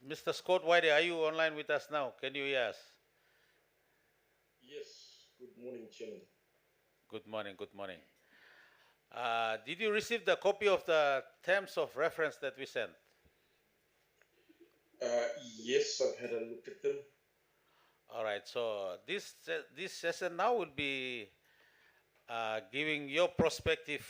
Mr. Scott White, are you online with us now? Can you hear us? Yes, good morning, Chairman. Good morning, good morning. Did you receive the copy of the terms of reference that we sent? Yes, I've had a look at them. All right, so this session now will be giving your perspective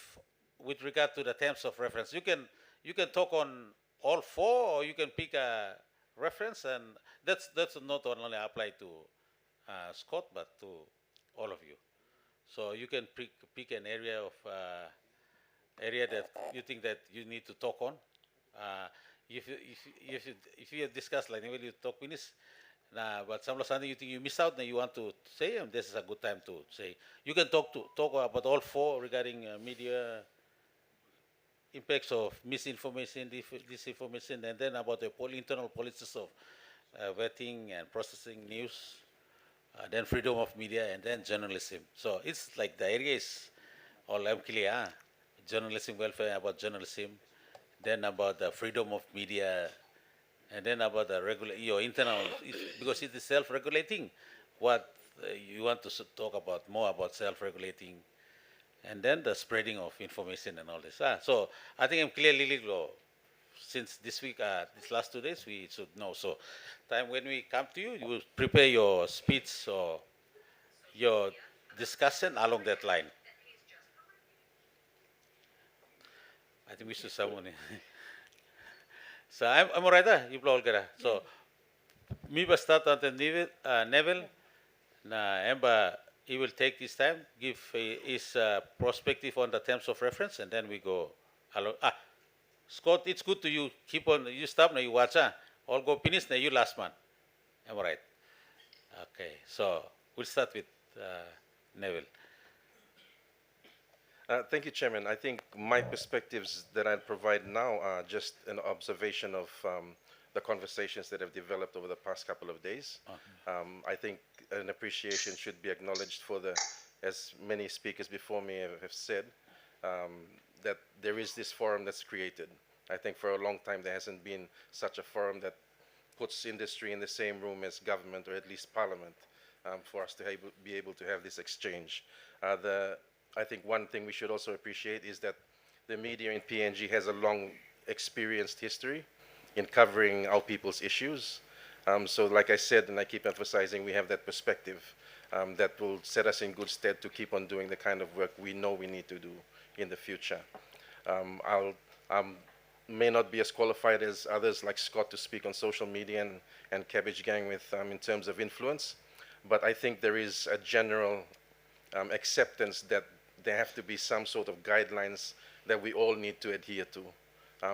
with regard to the terms of reference. You can talk on all four, or you can pick a reference, and that's not only apply to Scott but to all of you. So you can pick an area that you think that you need to talk on. Uh, if you have discussed like maybe you talk finish, nah, but something you think you miss out and you want to say, and this is a good time to say. You can talk about all four regarding media impacts of misinformation, disinformation, and then about the internal policies of vetting and processing news, then freedom of media, and then journalism. So it's like the area is all clear. Journalism welfare, about journalism, then about the freedom of media, and then about the your internal, because it is self-regulating. What you want to talk about more about self-regulating, and then the spreading of information and all this. So I think I'm clearly legal. Since this week, these last 2 days, we should know. So, time when we come to you, you will prepare your speech or your discussion along that line. I think we should someone. So I'm alright. You blow all. So me ba start at the Neville. Na Emba, he will take this time, give his perspective on the terms of reference, and then we go along. Scott, it's good to you. Keep on. You stop now. You watch. All go finish now. You last man. Am I right? Okay. So we'll start with Neville. Thank you, Chairman. I think my perspectives that I'd provide now are just an observation of the conversations that have developed over the past couple of days. I think an appreciation should be acknowledged for as many speakers before me have said, that there is this forum that's created. I think for a long time there hasn't been such a forum that puts industry in the same room as government, or at least parliament, for us to be able to have this exchange. I think one thing we should also appreciate is that the media in PNG has a long experienced history in covering our people's issues. So like I said, and I keep emphasizing, we have that perspective that will set us in good stead to keep on doing the kind of work we know we need to do in the future. I'll may not be as qualified as others like Scott to speak on social media and Cabbage Gang with in terms of influence, but I think there is a general acceptance that there have to be some sort of guidelines that we all need to adhere to,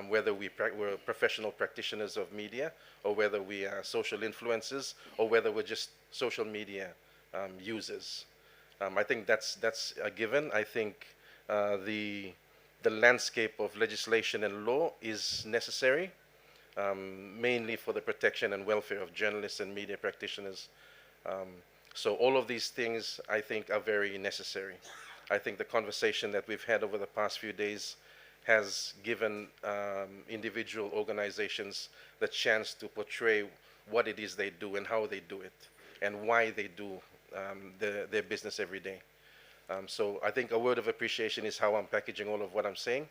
whether we're professional practitioners of media, or whether we are social influencers, or whether we're just social media users. I think that's a given. I think the landscape of legislation and law is necessary, mainly for the protection and welfare of journalists and media practitioners. Um, so all of these things, I think, are very necessary. I think the conversation that we've had over the past few days has given individual organizations the chance to portray what it is they do and how they do it and why they do their business every day. So I think a word of appreciation is how I'm packaging all of what I'm saying.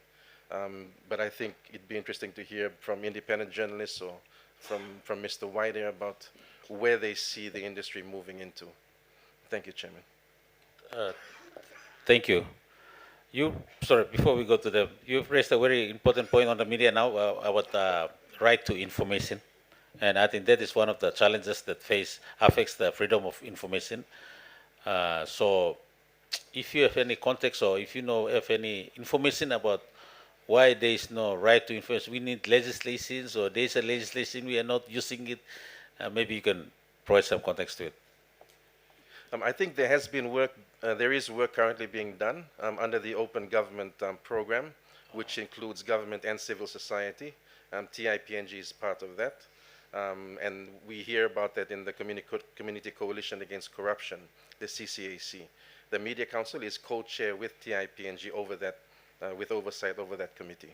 But I think it'd be interesting to hear from independent journalists or from Mr. White about where they see the industry moving into. Thank you, Chairman. Uh, Thank you. Sorry, before we go to you've raised a very important point on the media now about right to information. And I think that is one of the challenges that affects the freedom of information. So if you have any context, or if you know have any information about why there is no right to information, we need legislations, or there is a legislation, we are not using it, maybe you can provide some context to it. I think there is work currently being done under the Open Government Program, which includes government and civil society. TIPNG is part of that. And we hear about that in the Community Coalition Against Corruption, the CCAC. The Media Council is co-chair with TIPNG over that, with oversight over that committee.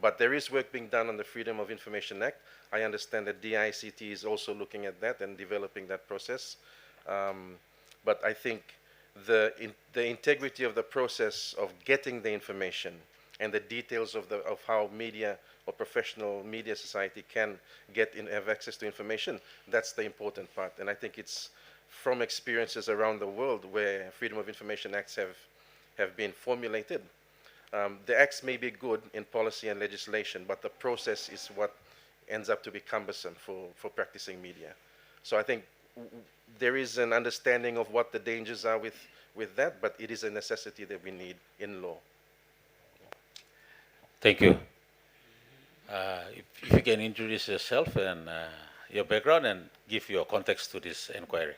But there is work being done on the Freedom of Information Act. I understand that DICT is also looking at that and developing that process. But I think the integrity of the process of getting the information and the details of how media or professional media society can have access to information, that's the important part. And I think it's from experiences around the world where Freedom of Information Acts have been formulated. The acts may be good in policy and legislation, but the process is what ends up to be cumbersome for practicing media. So I think there is an understanding of what the dangers are with that, but it is a necessity that we need in law. Thank you. If you can introduce yourself and your background and give your context to this inquiry.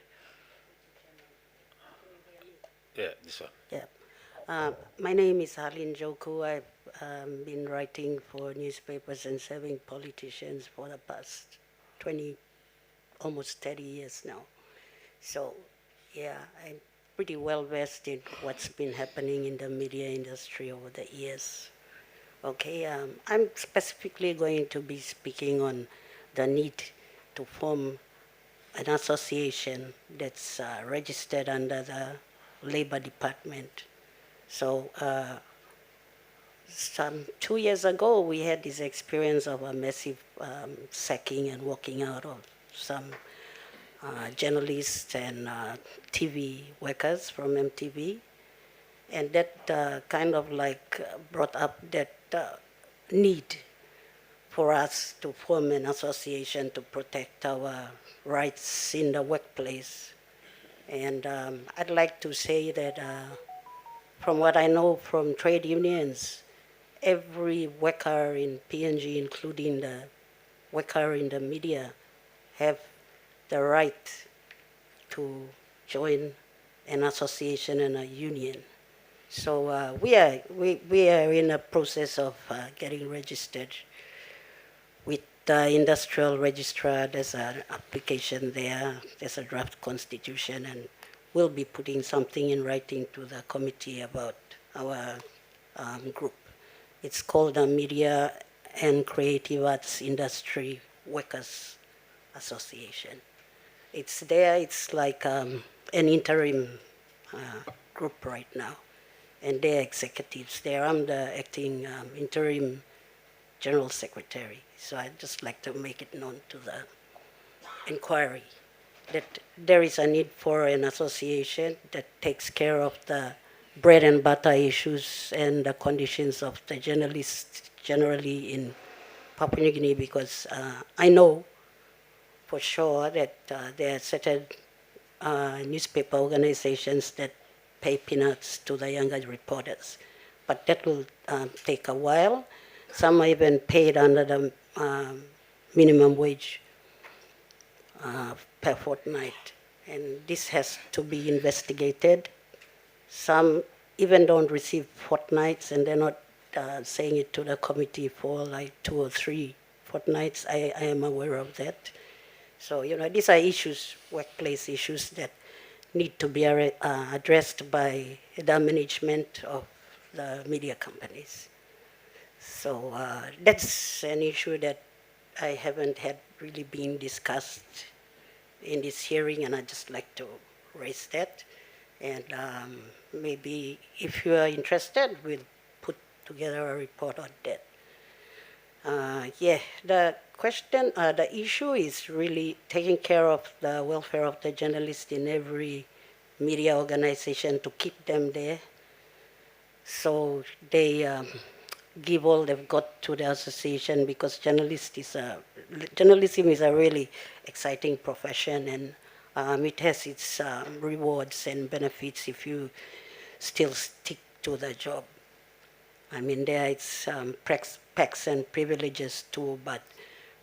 Yeah, this one. Yeah. My name is Harlin Joku. I've been writing for newspapers and serving politicians for the past 20, almost 30 years now. So, yeah, I'm pretty well versed in what's been happening in the media industry over the years. Okay, I'm specifically going to be speaking on the need to form an association that's registered under the Labor Department. So some 2 years ago, we had this experience of a massive sacking and walking out of some journalists and TV workers from MTV. And that kind of like brought up that need for us to form an association to protect our rights in the workplace. And I'd like to say that from what I know from trade unions, every worker in PNG, including the worker in the media, have the right to join an association and a union. So we are in a process of getting registered with the industrial registrar. There's an application there. There's a draft constitution, and we'll be putting something in writing to the committee about our group. It's called the Media and Creative Arts Industry Workers Association. It's there. It's like an interim group right now. And they're executives there. I'm the acting interim general secretary. So I'd just like to make it known to the inquiry that there is a need for an association that takes care of the bread and butter issues and the conditions of the journalists generally in Papua New Guinea, because I know for sure that there are certain newspaper organizations that pay peanuts to the younger reporters. But that will take a while. Some are even paid under the minimum wage per fortnight. And this has to be investigated. Some even don't receive fortnights, and they're not saying it to the committee for like 2 or 3 fortnights. I am aware of that. So, these are issues, workplace issues that need to be addressed by the management of the media companies. So that's an issue that I haven't had really been discussed in this hearing, and I'd just like to raise that. And maybe if you are interested, we'll put together a report on that. The question, the issue is really taking care of the welfare of the journalists in every media organization, to keep them there. So they give all they've got to the association, because journalism is a really exciting profession, and it has its rewards and benefits if you still stick to the job. I mean, there it's perks and privileges too, but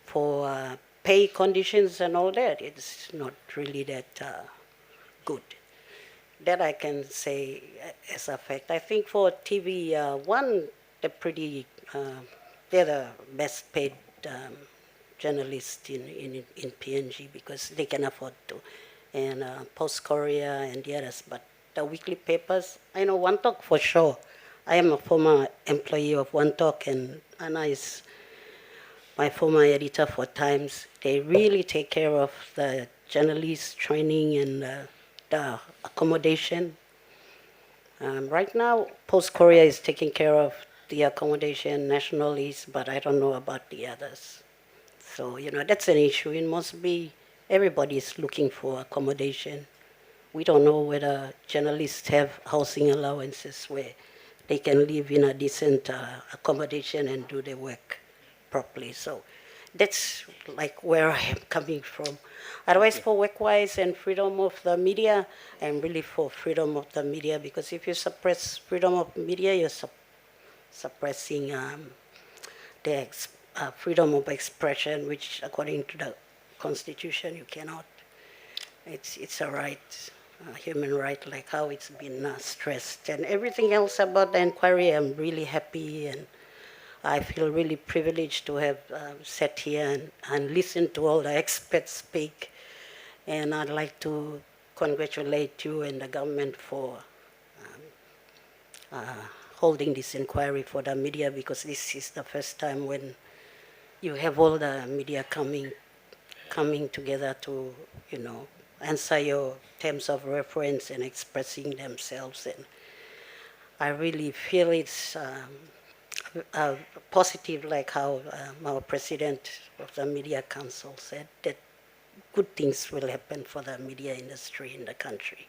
for pay conditions and all that, it's not really that good. That I can say as a fact. I think for TV One, they're the best paid journalists in PNG, because they can afford to, and Post Korea and the others. But the weekly papers, I know One Talk for sure I am a former employee of One Talk, and Anna is my former editor for Times. They really take care of the journalists training and the accommodation. Right now, Post Korea is taking care of the accommodation, National East, but I don't know about the others. So, that's an issue. It must be everybody is looking for accommodation. We don't know whether journalists have housing allowances where they can live in a decent accommodation and do their work properly. So that's like where I am coming from. Otherwise, for work-wise and freedom of the media, I'm really for freedom of the media, because if you suppress freedom of media, you're suppressing the freedom of expression, which according to the Constitution you cannot. It's a right, a human right, like how it's been stressed. And everything else about the inquiry, I'm really happy, and I feel really privileged to have sat here and listened to all the experts speak. And I'd like to congratulate you and the government for holding this inquiry for the media, because this is the first time when you have all the media coming together to, answer your terms of reference and expressing themselves. And I really feel it's positive, like how our president of the Media Council said, that good things will happen for the media industry in the country.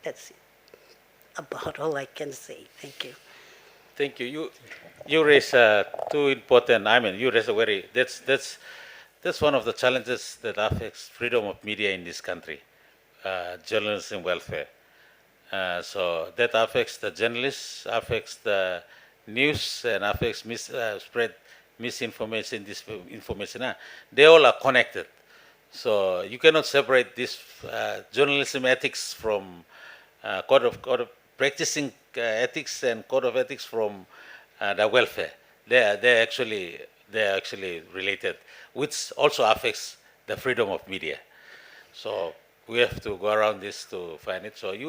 That's it. About all I can say. Thank you. Thank you. You raise two important. I mean, you raise a very. That's one of the challenges that affects freedom of media in this country, journalism welfare. So that affects the journalists, affects the news, and affects spread misinformation, disinformation. They all are connected. So you cannot separate this journalism ethics from code of practicing ethics and code of ethics from the welfare. They're actually related, which also affects the freedom of media. So we have to go around this to find it. So you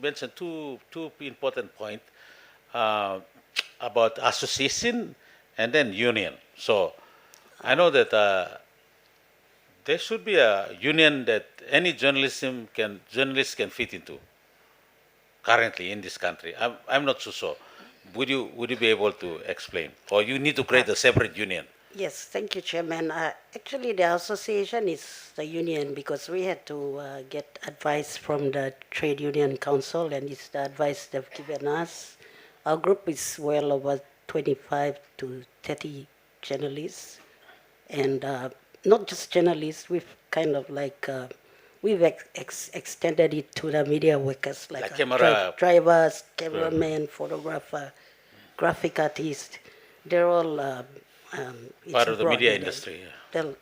mentioned two important points about association and then union. So I know that there should be a union that any journalist can fit into currently in this country. I'm not so sure. Would you be able to explain, or you need to create a separate union? Yes, thank you, Chairman. Actually, the association is the union, because we had to get advice from the Trade Union Council, and it's the advice they've given us. Our group is well over 25 to 30 journalists, and not just journalists, we've kind of like, we've extended it to the media workers, like drivers, cameramen, photographer, graphic artist. They're all Part of the media broad, industry.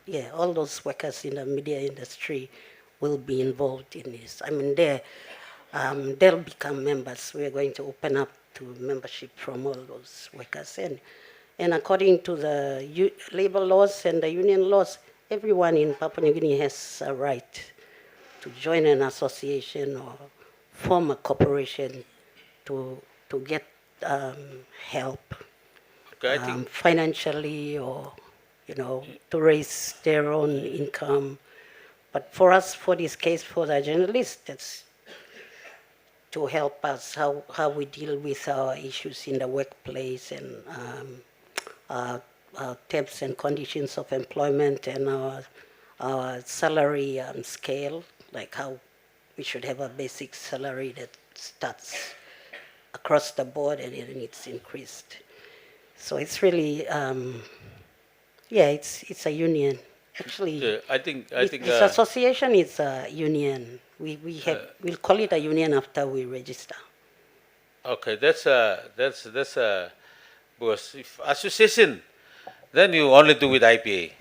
yeah, all those workers in the media industry will be involved in this. I mean, they'll become members. We're going to open up to membership from all those workers. And according to the labor laws and the union laws, everyone in Papua New Guinea has a right to join an association or form a corporation to get help Okay, I think financially, or to raise their own income. But for us, for this case, for the journalists, that's to help us how we deal with our issues in the workplace, and our terms and conditions of employment, and our salary scale, like how we should have a basic salary that starts across the board and then it's increased. So it's really, it's a union. Actually, I think this association is a union. We'll call it a union after we register. okay. That's because if association, then you only do with IPA.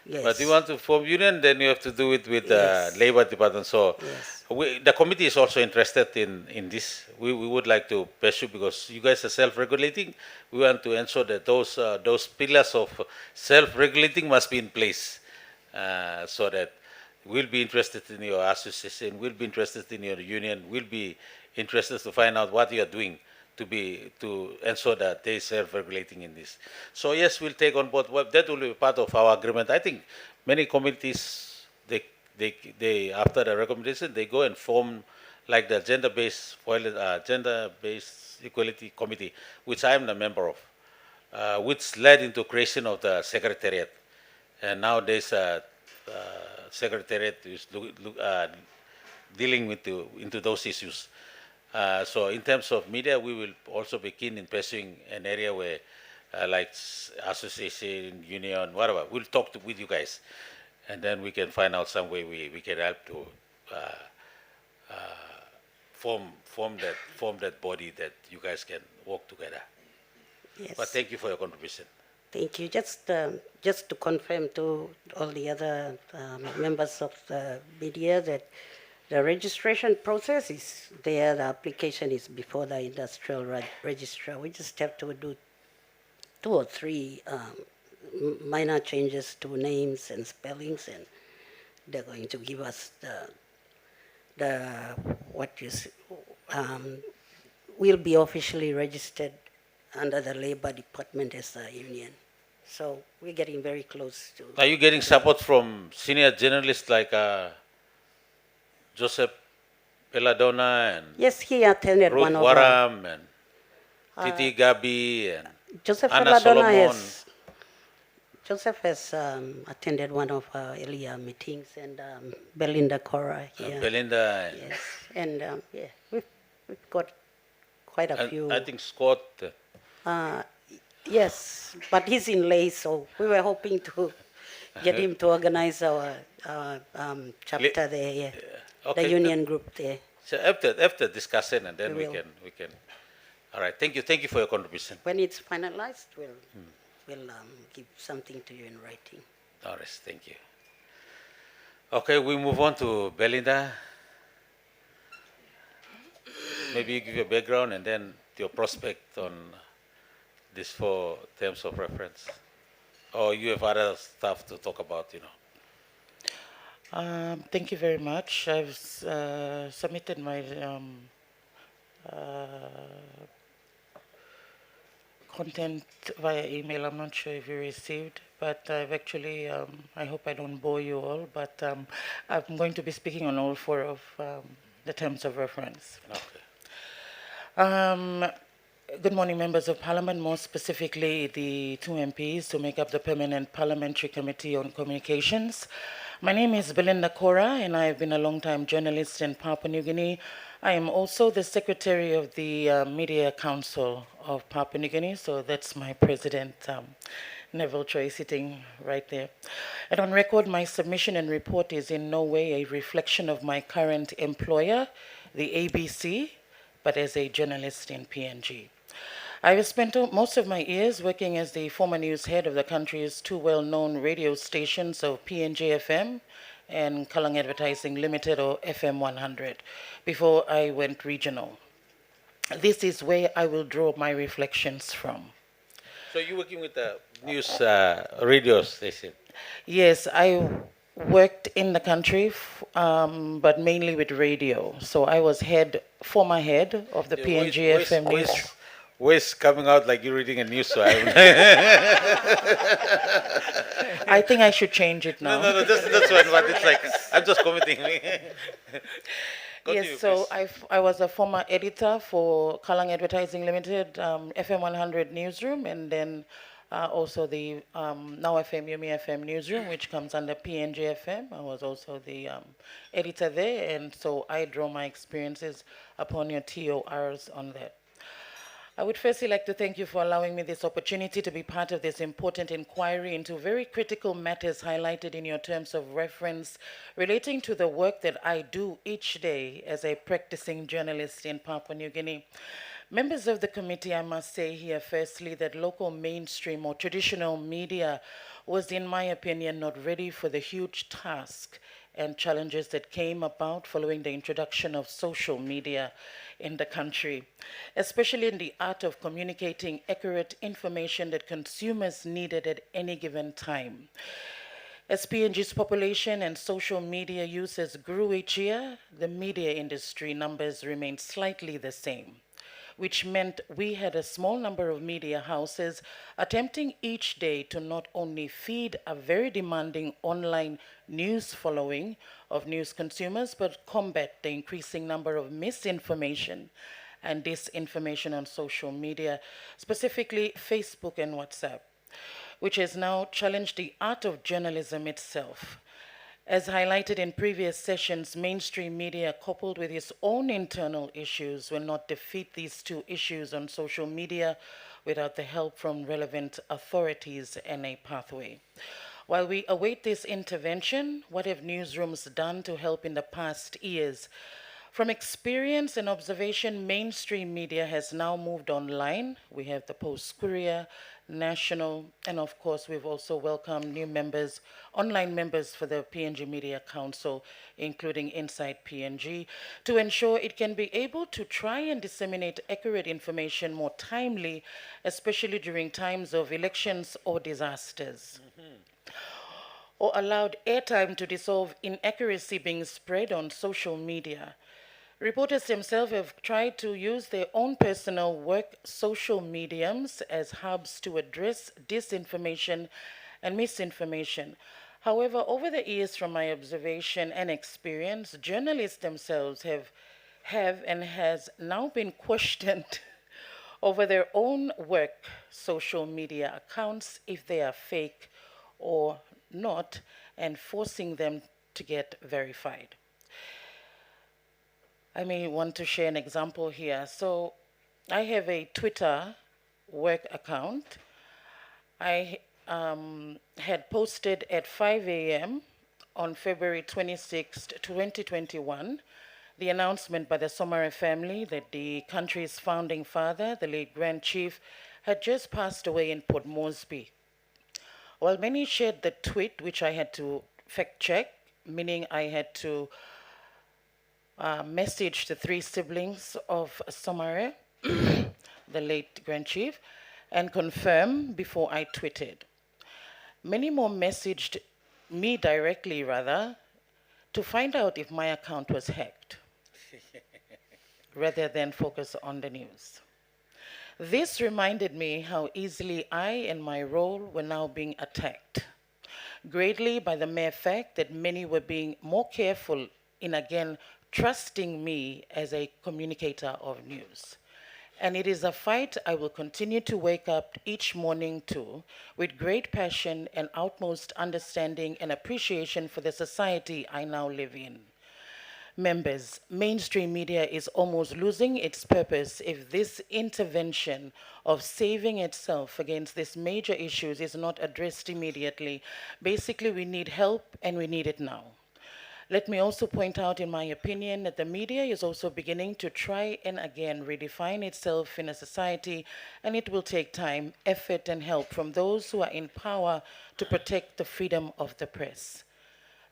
Yes. But you want to form union, then you have to do it with the Yes. labor department. So Yes. the committee is also interested in this. We would like to pursue, because you guys are self-regulating. We want to ensure that those pillars of self-regulating must be in place, so that we'll be interested in your association, we'll be interested in your union, we'll be interested to find out what you are doing to ensure that they self-regulating in this. So yes, we'll take on board. Well, that will be part of our agreement. I think many communities they after the recommendation they go and form like the gender-based equality committee, which I am the member of, which led into creation of the secretariat. And now there's a secretariat is dealing with into those issues. So in terms of media, we will also be keen in pursuing an area where, like association, union, whatever, we'll talk with you guys, and then we can find out some way we can help to form that body that you guys can work together. Yes. But thank you for your contribution. Thank you. Just to confirm to all the other members of the media that the registration process is there. The application is before the industrial registrar. We just have to do 2 or 3 minor changes to names and spellings, and they're going to give us we'll be officially registered under the Labor Department as a union. So we're getting very close to. Are you getting support from senior journalists like Joseph Belladonna and Yes, he attended Ruth one of our. Waram and Titi Gabi and Joseph Anna Belladonna Solomon? Joseph has attended one of our earlier meetings, and Belinda Cora here. Belinda and, Yes, and yeah, we've got quite a few. I think Scott. Yes, but he's in lay, so we were hoping to get him to organize our chapter there, yeah. Okay, The union group there. So after discussion, and then We we will. can. All right. Thank you for your contribution. When it's finalized, we'll give something to you in writing. All right. Thank you. Okay, we move on to Belinda. Maybe you give your background and then your prospect on these 4 terms of reference, or you have other stuff to talk about. Thank you very much. I've submitted my content via email. I'm not sure if you received, but I've actually, I hope I don't bore you all, but I'm going to be speaking on all 4 of the terms of reference. Okay. Good morning, members of Parliament, more specifically the 2 MPs to make up the Permanent Parliamentary Committee on Communications. My name is Belinda Cora, and I have been a long-time journalist in Papua New Guinea. I am also the Secretary of the Media Council of Papua New Guinea, so that's my president, Neville Choi, sitting right there. And on record, my submission and report is in no way a reflection of my current employer, the ABC, but as a journalist in PNG. I have spent most of my years working as the former news head of the country's 2 well-known radio stations of PNG FM and Kalang Advertising Limited, or FM 100, before I went regional. This is where I will draw my reflections from. So you're working with the news radio station. Yes, I worked in the country, but mainly with radio. So I was former head of the PNG FM news. Voice coming out like you're reading a news. So I think I should change it now. No, that's one. But it's like I'm just commenting. Yes, so I was a former editor for Kalang Advertising Limited, FM 100 newsroom, and then also the Now FM, Yumi FM newsroom, which comes under PNG FM. I was also the editor there, and so I draw my experiences upon your TORs on that. I would firstly like to thank you for allowing me this opportunity to be part of this important inquiry into very critical matters highlighted in your terms of reference relating to the work that I do each day as a practicing journalist in Papua New Guinea. Members of the committee, I must say here firstly that local mainstream or traditional media was, in my opinion, not ready for the huge task and challenges that came about following the introduction of social media in the country, especially in the art of communicating accurate information that consumers needed at any given time. As PNG's population and social media uses grew each year, the media industry numbers remained slightly the same, which meant we had a small number of media houses attempting each day to not only feed a very demanding online news following of news consumers, but combat the increasing number of misinformation and disinformation on social media, specifically Facebook and WhatsApp, which has now challenged the art of journalism itself. As highlighted in previous sessions, mainstream media, coupled with its own internal issues, will not defeat these two issues on social media without the help from relevant authorities and a pathway. While we await this intervention, what have newsrooms done to help in the past years? From experience and observation, mainstream media has now moved online. We have the Post Courier, National, and of course, we've also welcomed new members, online members for the PNG Media Council, including Inside PNG, to ensure it can be able to try and disseminate accurate information more timely, especially during times of elections or disasters. Or allowed airtime to dissolve inaccuracy being spread on social media. Reporters themselves have tried to use their own personal work social mediums as hubs to address disinformation and misinformation. However, over the years, from my observation and experience, journalists themselves have and has now been questioned over their own work social media accounts, if they are fake or not, and forcing them to get verified. I may want to share an example here. So I have a Twitter work account. I had posted at 5 a.m. on February 26th, 2021, the announcement by the Somare family that the country's founding father, the late Grand Chief, had just passed away in Port Moresby. While many shared the tweet, which I had to fact check, meaning I had to message the three siblings of Somare, the late Grand Chief, and confirm before I tweeted. Many more messaged me directly, rather, to find out if my account was hacked, rather than focus on the news. This reminded me how easily I and my role were now being attacked, greatly by the mere fact that many were being more careful in again trusting me as a communicator of news. And it is a fight I will continue to wake up each morning to with great passion and utmost understanding and appreciation for the society I now live in. Members, mainstream media is almost losing its purpose if this intervention of saving itself against these major issues is not addressed immediately. Basically, we need help and we need it now. Let me also point out, in my opinion, that the media is also beginning to try and again redefine itself in a society, and it will take time, effort, and help from those who are in power to protect the freedom of the press.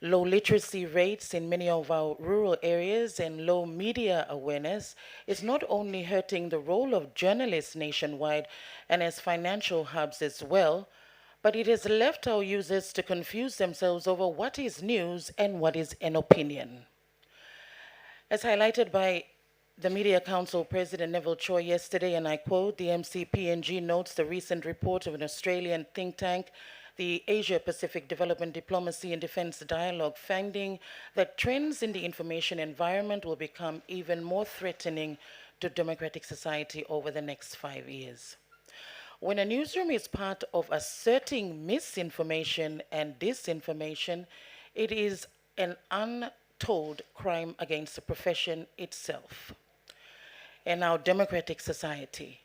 Low literacy rates in many of our rural areas and low media awareness is not only hurting the role of journalists nationwide and as financial hubs as well, but it has left our users to confuse themselves over what is news and what is an opinion. As highlighted by the Media Council President Neville Choi yesterday, and I quote, the MCPNG notes the recent report of an Australian think tank, the Asia Pacific Development Diplomacy and Defense Dialogue, finding that trends in the information environment will become even more threatening to democratic society over the next 5 years. When a newsroom is part of asserting misinformation and disinformation, it is an untold crime against the profession itself and our democratic society,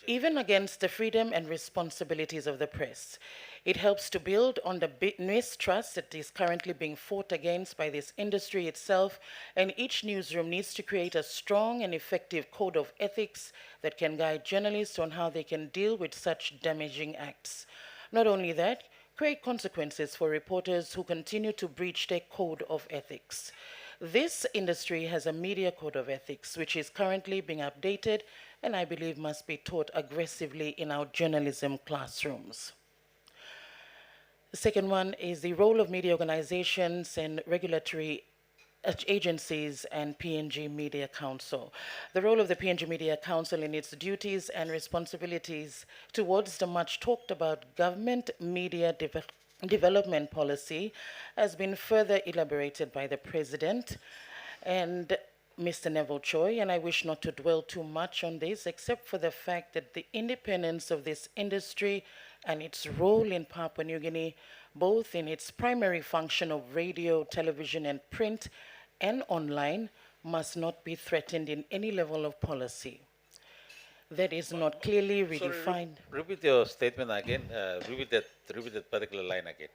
even against the freedom and responsibilities of the press. It helps to build on the mistrust that is currently being fought against by this industry itself, and each newsroom needs to create a strong and effective code of ethics that can guide journalists on how they can deal with such damaging acts. Not only that, create consequences for reporters who continue to breach their code of ethics. This industry has a media code of ethics, which is currently being updated and I believe must be taught aggressively in our journalism classrooms. The second one is the role of media organizations and regulatory agencies and PNG Media Council. The role of the PNG Media Council in its duties and responsibilities towards the much talked about government media development policy has been further elaborated by the President and Mr. Neville Choi, and I wish not to dwell too much on this, except for the fact that the independence of this industry and its role in Papua New Guinea, both in its primary function of radio, television, and print, and online, must not be threatened in any level of policy. That is not clearly Sorry, redefined. repeat your statement again. Repeat that particular line again.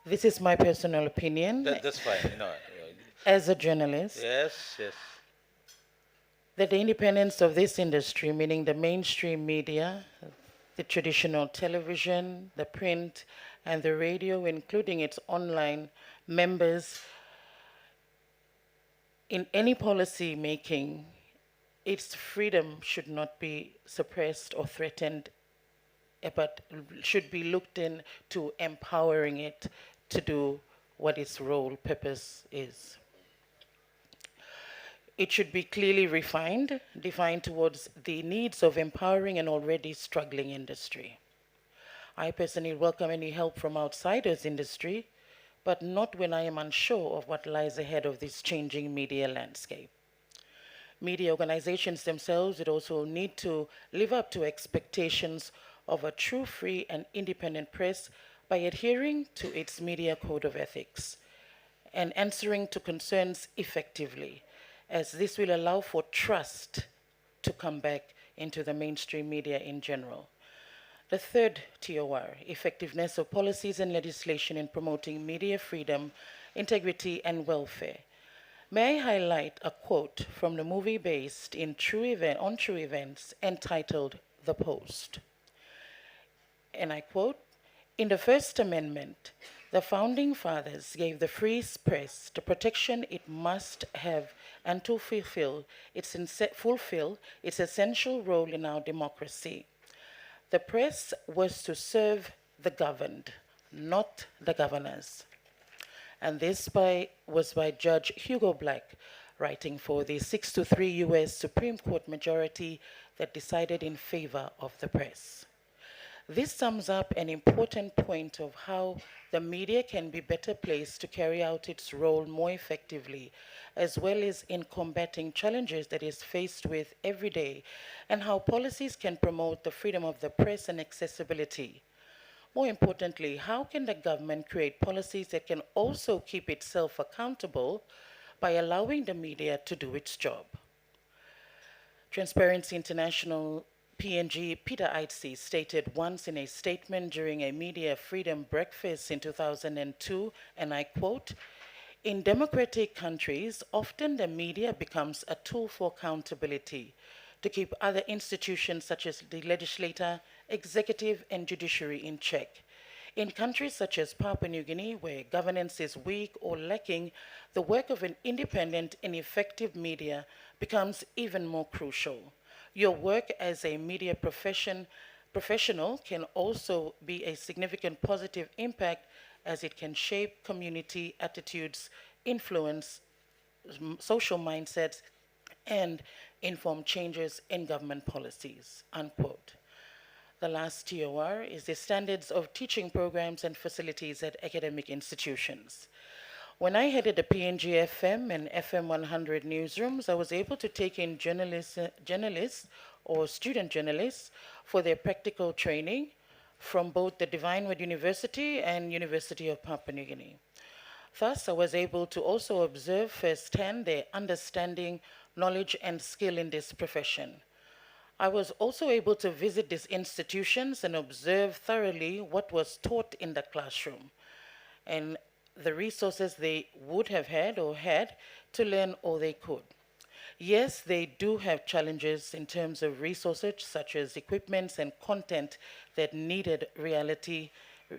This is my personal opinion That's fine. as a journalist. Yes, yes. That the independence of this industry, meaning the mainstream media, the traditional television, the print, and the radio, including its online members, in any policy making, its freedom should not be suppressed or threatened, but should be looked into empowering it to do what its role, purpose is. It should be clearly defined towards the needs of empowering an already struggling industry. I personally welcome any help from outsiders industry, but not when I am unsure of what lies ahead of this changing media landscape. Media organizations themselves would also need to live up to expectations of a true, free, and independent press by adhering to its media code of ethics and answering to concerns effectively, as this will allow for trust to come back into the mainstream media in general. The third TOR, effectiveness of policies and legislation in promoting media freedom, integrity, and welfare. May I highlight a quote from the movie based on true events entitled The Post. And I quote, "In the First Amendment, the Founding Fathers gave the free press the protection it must have and to fulfill its essential role in our democracy. The press was to serve the governed, not the governors." And this was by Judge Hugo Black, writing for the 6-3 US Supreme Court majority that decided in favor of the press. This sums up an important point of how the media can be better placed to carry out its role more effectively, as well as in combating challenges that is faced with every day, and how policies can promote the freedom of the press and accessibility. More importantly, how can the government create policies that can also keep itself accountable by allowing the media to do its job? Transparency International PNG Peter Aitzi stated once in a statement during a media freedom breakfast in 2002, and I quote, "In democratic countries, often the media becomes a tool for accountability to keep other institutions such as the legislature, executive, and judiciary in check. In countries such as Papua New Guinea, where governance is weak or lacking, the work of an independent and effective media becomes even more crucial. Your work as a media professional can also be a significant positive impact as it can shape community attitudes, influence social mindsets, and inform changes in government policies," unquote. The last TOR is the standards of teaching programs and facilities at academic institutions. When I headed the PNG FM and FM 100 newsrooms, I was able to take in journalists or student journalists for their practical training from both the Divinewood University and University of Papua New Guinea. Thus, I was able to also observe firsthand their understanding, knowledge, and skill in this profession. I was also able to visit these institutions and observe thoroughly what was taught in the classroom and the resources they would have had or had to learn all they could. Yes, they do have challenges in terms of resources such as equipments and content that needed reality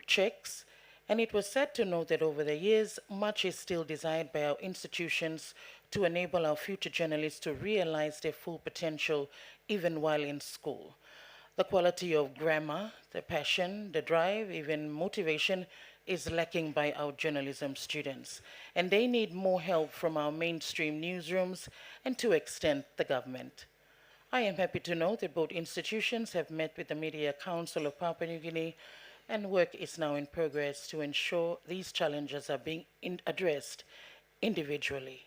checks. And it was sad to note that over the years, much is still desired by our institutions to enable our future journalists to realize their full potential even while in school. The quality of grammar, the passion, the drive, even motivation is lacking by our journalism students. And they need more help from our mainstream newsrooms and to extent the government. I am happy to know that both institutions have met with the Media Council of Papua New Guinea, and work is now in progress to ensure these challenges are being addressed individually.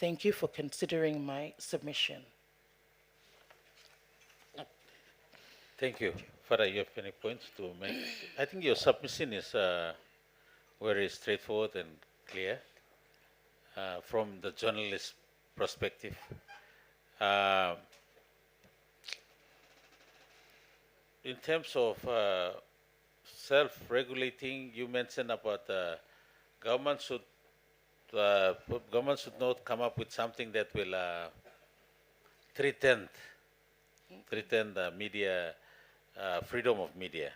Thank you for considering my submission. Thank you. Father, you have any points to make? I think your submission is very straightforward and clear from the journalist perspective. Uh, in terms of self-regulating, you mentioned about government should government should not come up with something that will threaten the media freedom of media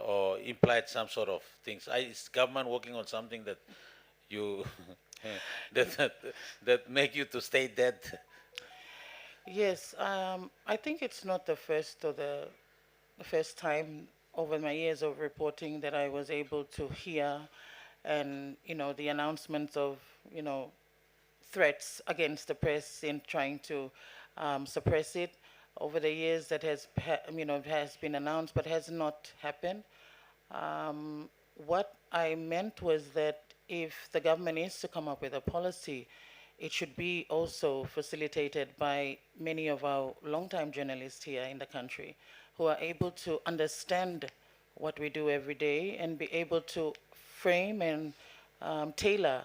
or implied some sort of things. Is government working on something that you that make you to stay dead? Yes, I think it's not the first or the first time over my years of reporting that I was able to hear and, the announcements of, threats against the press in trying to suppress it. Over the years that has been announced but has not happened. What I meant was that if the government is to come up with a policy, it should be also facilitated by many of our longtime journalists here in the country who are able to understand what we do every day and be able to frame and tailor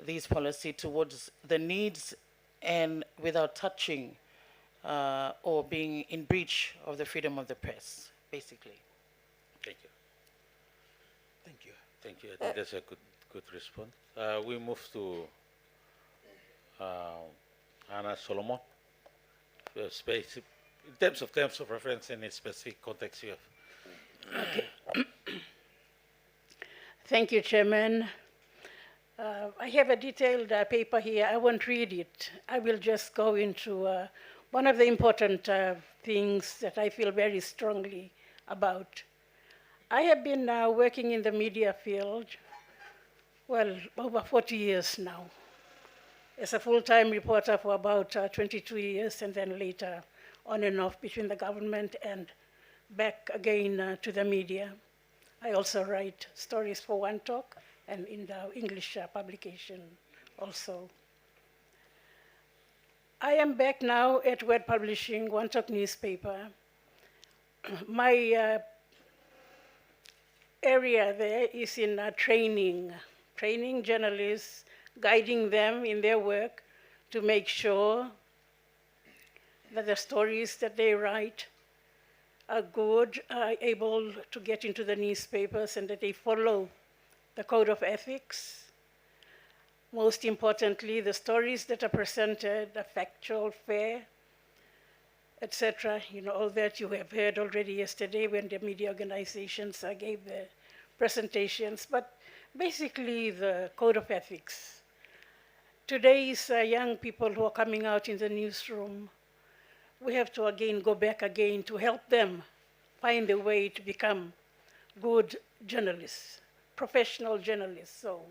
these policies towards the needs and without touching or being in breach of the freedom of the press, basically. Thank you. Thank you. Thank you. I think that's a good response. We move to Anna Solomon. In terms of reference in a specific context you have. Thank you, Chairman. I have a detailed paper here. I won't read it. I will just go into one of the important things that I feel very strongly about. I have been working in the media field, well, over 40 years now, as a full-time reporter for about 22 years, and then later on and off between the government and back again to the media. I also write stories for One Talk and in the English publication also. I am back now at Word Publishing, One Talk newspaper. My area there is in training journalists, guiding them in their work to make sure that the stories that they write are good, are able to get into the newspapers, and that they follow the code of ethics. Most importantly, the stories that are presented are factual, fair, etc. All that you have heard already yesterday when the media organizations gave their presentations, but basically the code of ethics. Today's young people who are coming out in the newsroom, we have to again go back again to help them find a way to become good journalists, professional journalists. So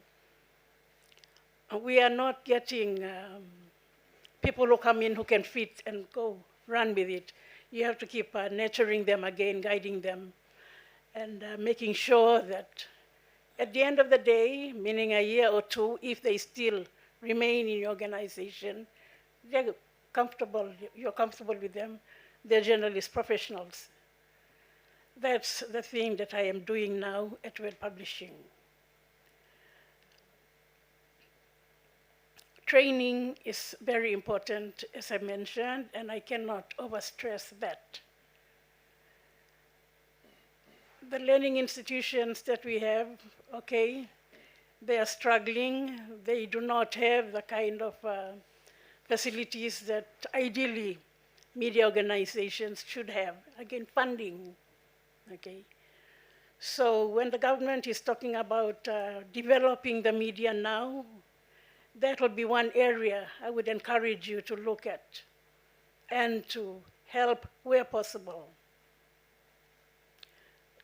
we are not getting people who come in who can fit and go run with it. You have to keep nurturing them again, guiding them, and making sure that at the end of the day, meaning a year or two, if they still remain in your organization, they're comfortable, you're comfortable with them, they're journalists, professionals. That's the thing that I am doing now at Word Publishing. Training is very important, as I mentioned, and I cannot overstress that. The learning institutions that we have, okay, they are struggling. They do not have the kind of facilities that ideally media organizations should have. Again, funding, okay? So when the government is talking about developing the media now, that will be one area I would encourage you to look at and to help where possible.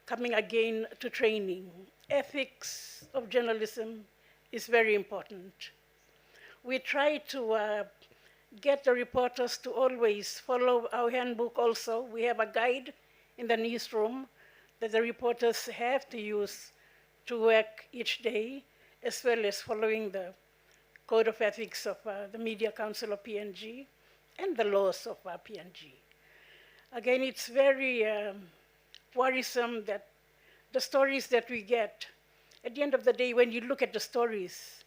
Coming again to training, ethics of journalism is very important. We try to get the reporters to always follow our handbook also. We have a guide in the newsroom that the reporters have to use to work each day, as well as following the Code of Ethics of the Media Council of PNG and the laws of PNG. Again, it's very worrisome that the stories that we get, at the end of the day, when you look at the stories,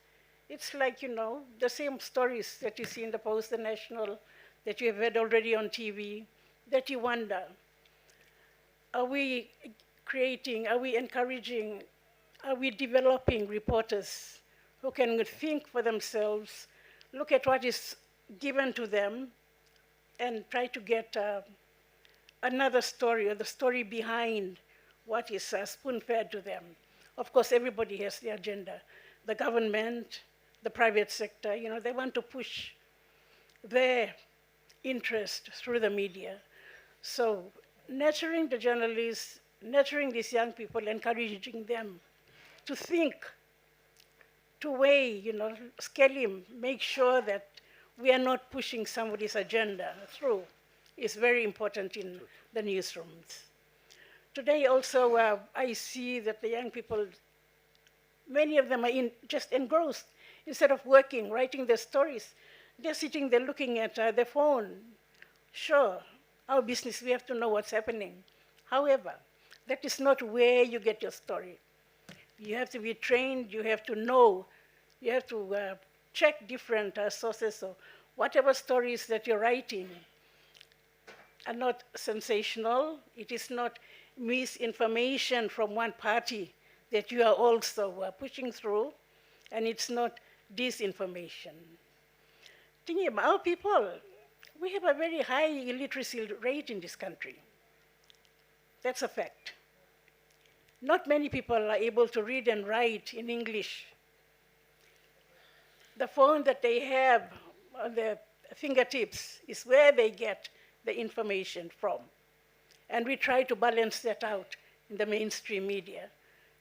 it's like, the same stories that you see in the Post, the National, that you have read already on TV, that you wonder, are we creating, are we encouraging, are we developing reporters who can think for themselves, look at what is given to them, and try to get another story, or the story behind what is spoon-fed to them. Of course, everybody has their agenda. The government, the private sector, they want to push their interest through the media. So nurturing the journalists, nurturing these young people, encouraging them to think, to weigh, scale him, make sure that we are not pushing somebody's agenda through is very important in the newsrooms. Today also, I see that the young people, many of them are just engrossed. Instead of working, writing their stories, they're sitting there looking at their phone. Sure, our business, we have to know what's happening. However, that is not where you get your story. You have to be trained, you have to know, you have to check different sources. So whatever stories that you're writing are not sensational. It is not misinformation from one party that you are also pushing through, and it's not disinformation. Thinking about our people, we have a very high illiteracy rate in this country. That's a fact. Not many people are able to read and write in English. The phone that they have on their fingertips is where they get the information from. And we try to balance that out in the mainstream media.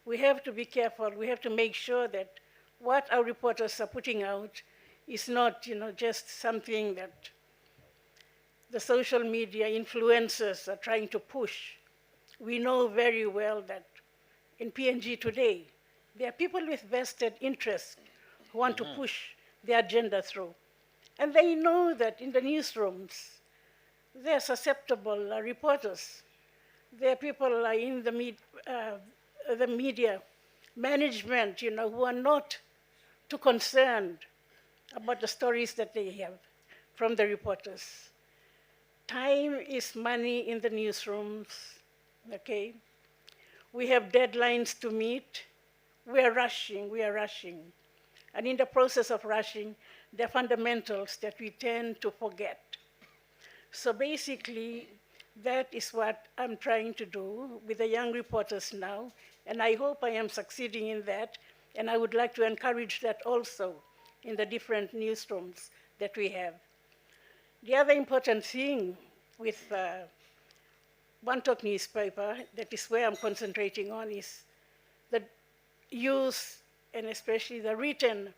We have to be careful. We have to make sure that what our reporters are putting out is not, just something that the social media influencers are trying to push. We know very well that in PNG today, there are people with vested interests who want to push their agenda through. And they know that in the newsrooms, they're susceptible reporters. There are people in the media management, who are not too concerned about the stories that they have from the reporters. Time is money in the newsrooms, okay? We have deadlines to meet. We are rushing. And in the process of rushing, there are fundamentals that we tend to forget. So basically, that is what I'm trying to do with the young reporters now, and I hope I am succeeding in that, and I would like to encourage that also in the different newsrooms that we have. The other important thing with One Talk newspaper, that is where I'm concentrating on, is the use, and especially the written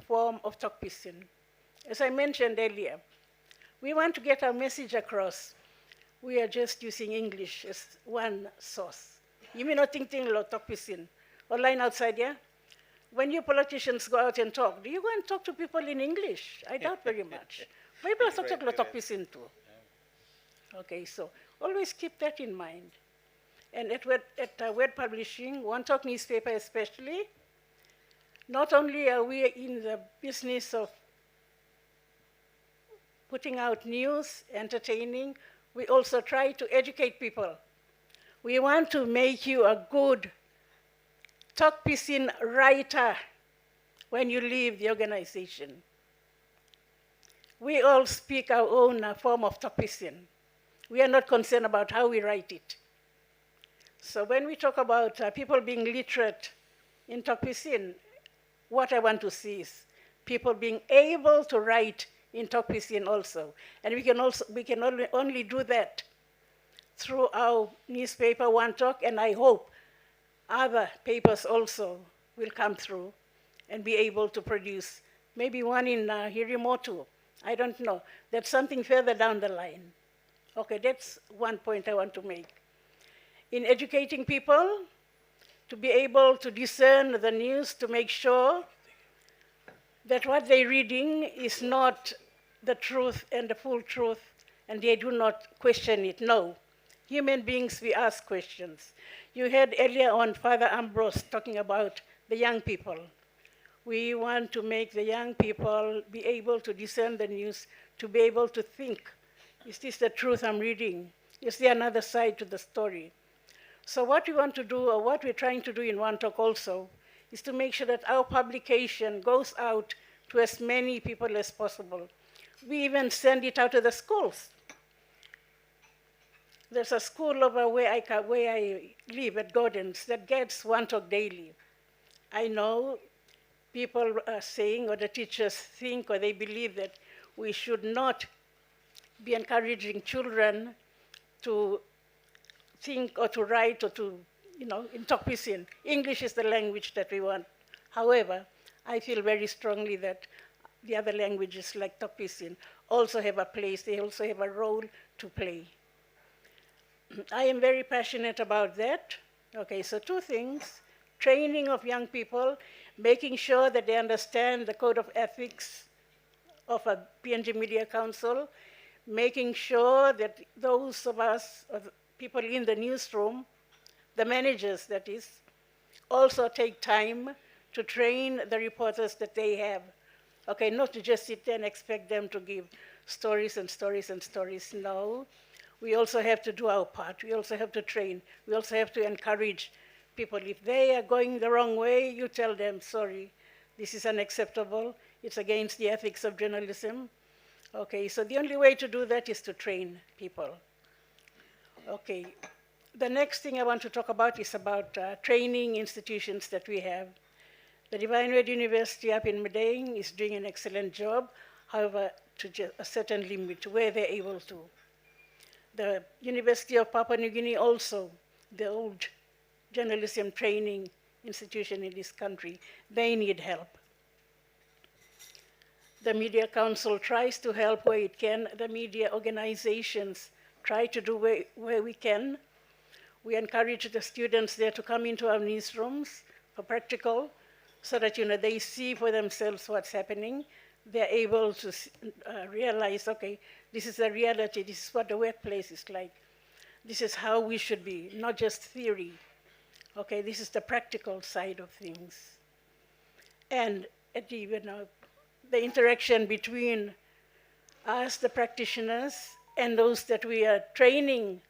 form of talk pieces. As I mentioned earlier, we want to get our message across. We are just using English as one source. You may not think talk pieces online outside, yeah? When you politicians go out and talk, do you go and talk to people in English? I doubt very much. Maybe I'll talk pieces too. Okay, so always keep that in mind. And at Word Publishing, One Talk newspaper especially, not only are we in the business of putting out news, entertaining, we also try to educate people. We want to make you a good talk pieces writer when you leave the organization. We all speak our own form of talk pieces. We are not concerned about how we write it. So when we talk about people being literate in talk pieces, what I want to see is people being able to write in Tokpisin also. And we can only do that through our newspaper, One Talk, and I hope other papers also will come through and be able to produce. Maybe one in Hirimoto, I don't know. That's something further down the line. Okay, that's one point I want to make. In educating people, to be able to discern the news, to make sure that what they're reading is not the truth and the full truth, and they do not question it. No. Human beings, we ask questions. You heard earlier on Father Ambrose talking about the young people. We want to make the young people be able to discern the news, to be able to think, is this the truth I'm reading? Is there another side to the story? So what we want to do, or what we're trying to do in One Talk also, is to make sure that our publication goes out to as many people as possible. We even send it out to the schools. There's a school over where I live at Gordon's that gets One Talk daily. I know people are saying, or the teachers think, or they believe that we should not be encouraging children to think or to write or to, in Tokpisin. English is the language that we want. However, I feel very strongly that the other languages like Tokpisin also have a place, they also have a role to play. I am very passionate about that. Okay, so two things: training of young people, making sure that they understand the code of ethics of a PNG Media Council, making sure that those of us, or the people in the newsroom, the managers that is, also take time to train the reporters that they have. Okay, not to just sit there and expect them to give stories and stories and stories. No, we also have to do our part. We also have to train. We also have to encourage people. If they are going the wrong way, you tell them, sorry, this is unacceptable. It's against the ethics of journalism. Okay, so the only way to do that is to train people. Okay, the next thing I want to talk about is about training institutions that we have. The Divine Word University up in Medaeng is doing an excellent job, however, to a certain limit where they're able to. The University of Papua New Guinea also, the old journalism training institution in this country, they need help. The Media Council tries to help where it can. The media organizations try to do where we can. We encourage the students there to come into our newsrooms for practical, so that they see for themselves what's happening. They're able to realize, okay, this is the reality, this is what the workplace is like. This is how we should be, not just theory. Okay, this is the practical side of things. And the interaction between us, the practitioners, and those that we are training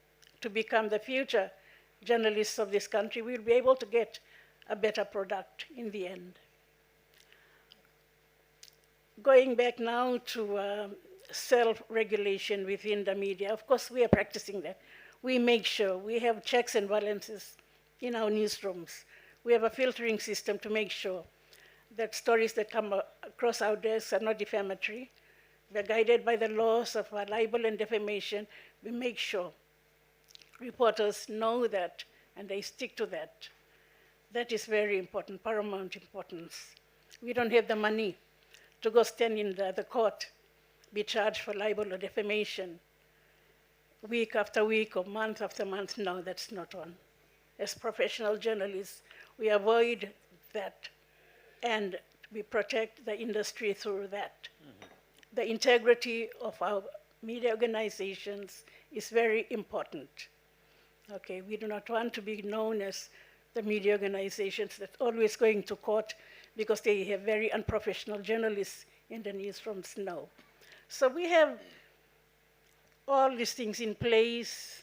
to become the future journalists of this country, we'll be able to get a better product in the end. Going back now to self-regulation within the media, of course we are practicing that. We make sure we have checks and balances in our newsrooms. We have a filtering system to make sure that stories that come across our desks are not defamatory. We're guided by the laws of libel and defamation. We make sure reporters know that and they stick to that. That is very important, paramount importance. We don't have the money to go stand in the court, be charged for libel or defamation week after week or month after month. No, that's not on. As professional journalists, we avoid that and we protect the industry through that. Mm-hmm. The integrity of our media organizations is very important. Okay, we do not want to be known as the media organizations that are always going to court because they have very unprofessional journalists in the newsrooms. No. So we have all these things in place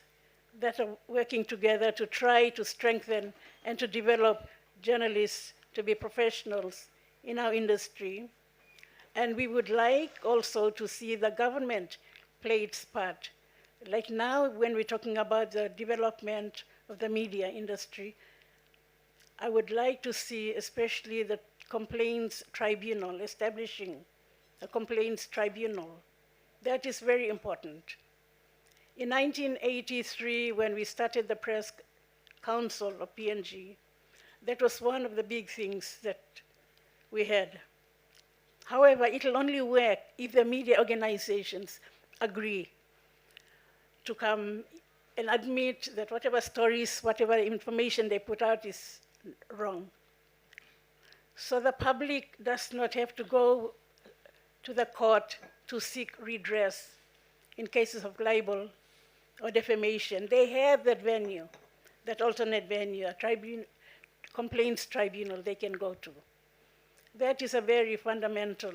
that are working together to try to strengthen and to develop journalists to be professionals in our industry. And we would like also to see the government play its part. Like now, when we're talking about the development of the media industry, I would like to see especially the complaints tribunal establishing a complaints tribunal. That is very important. In 1983, when we started the Press Council of PNG, that was one of the big things that we had. However, it will only work if the media organizations agree to come and admit that whatever stories, whatever information they put out is wrong. So the public does not have to go to the court to seek redress in cases of libel or defamation. They have that venue, that alternate venue, a complaints tribunal they can go to. That is a very fundamental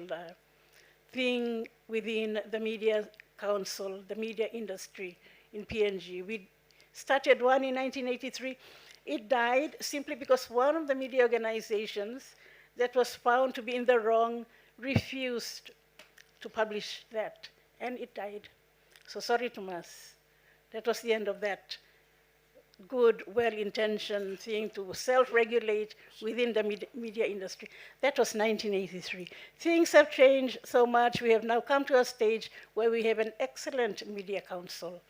thing within the media council, the media industry in PNG. We started one in 1983. It died simply because one of the media organizations that was found to be in the wrong refused to publish that, and it died. So sorry, Thomas. That was the end of that good, well-intentioned thing to self-regulate within the media industry. That was 1983. Things have changed so much. We have now come to a stage where we have an excellent media council,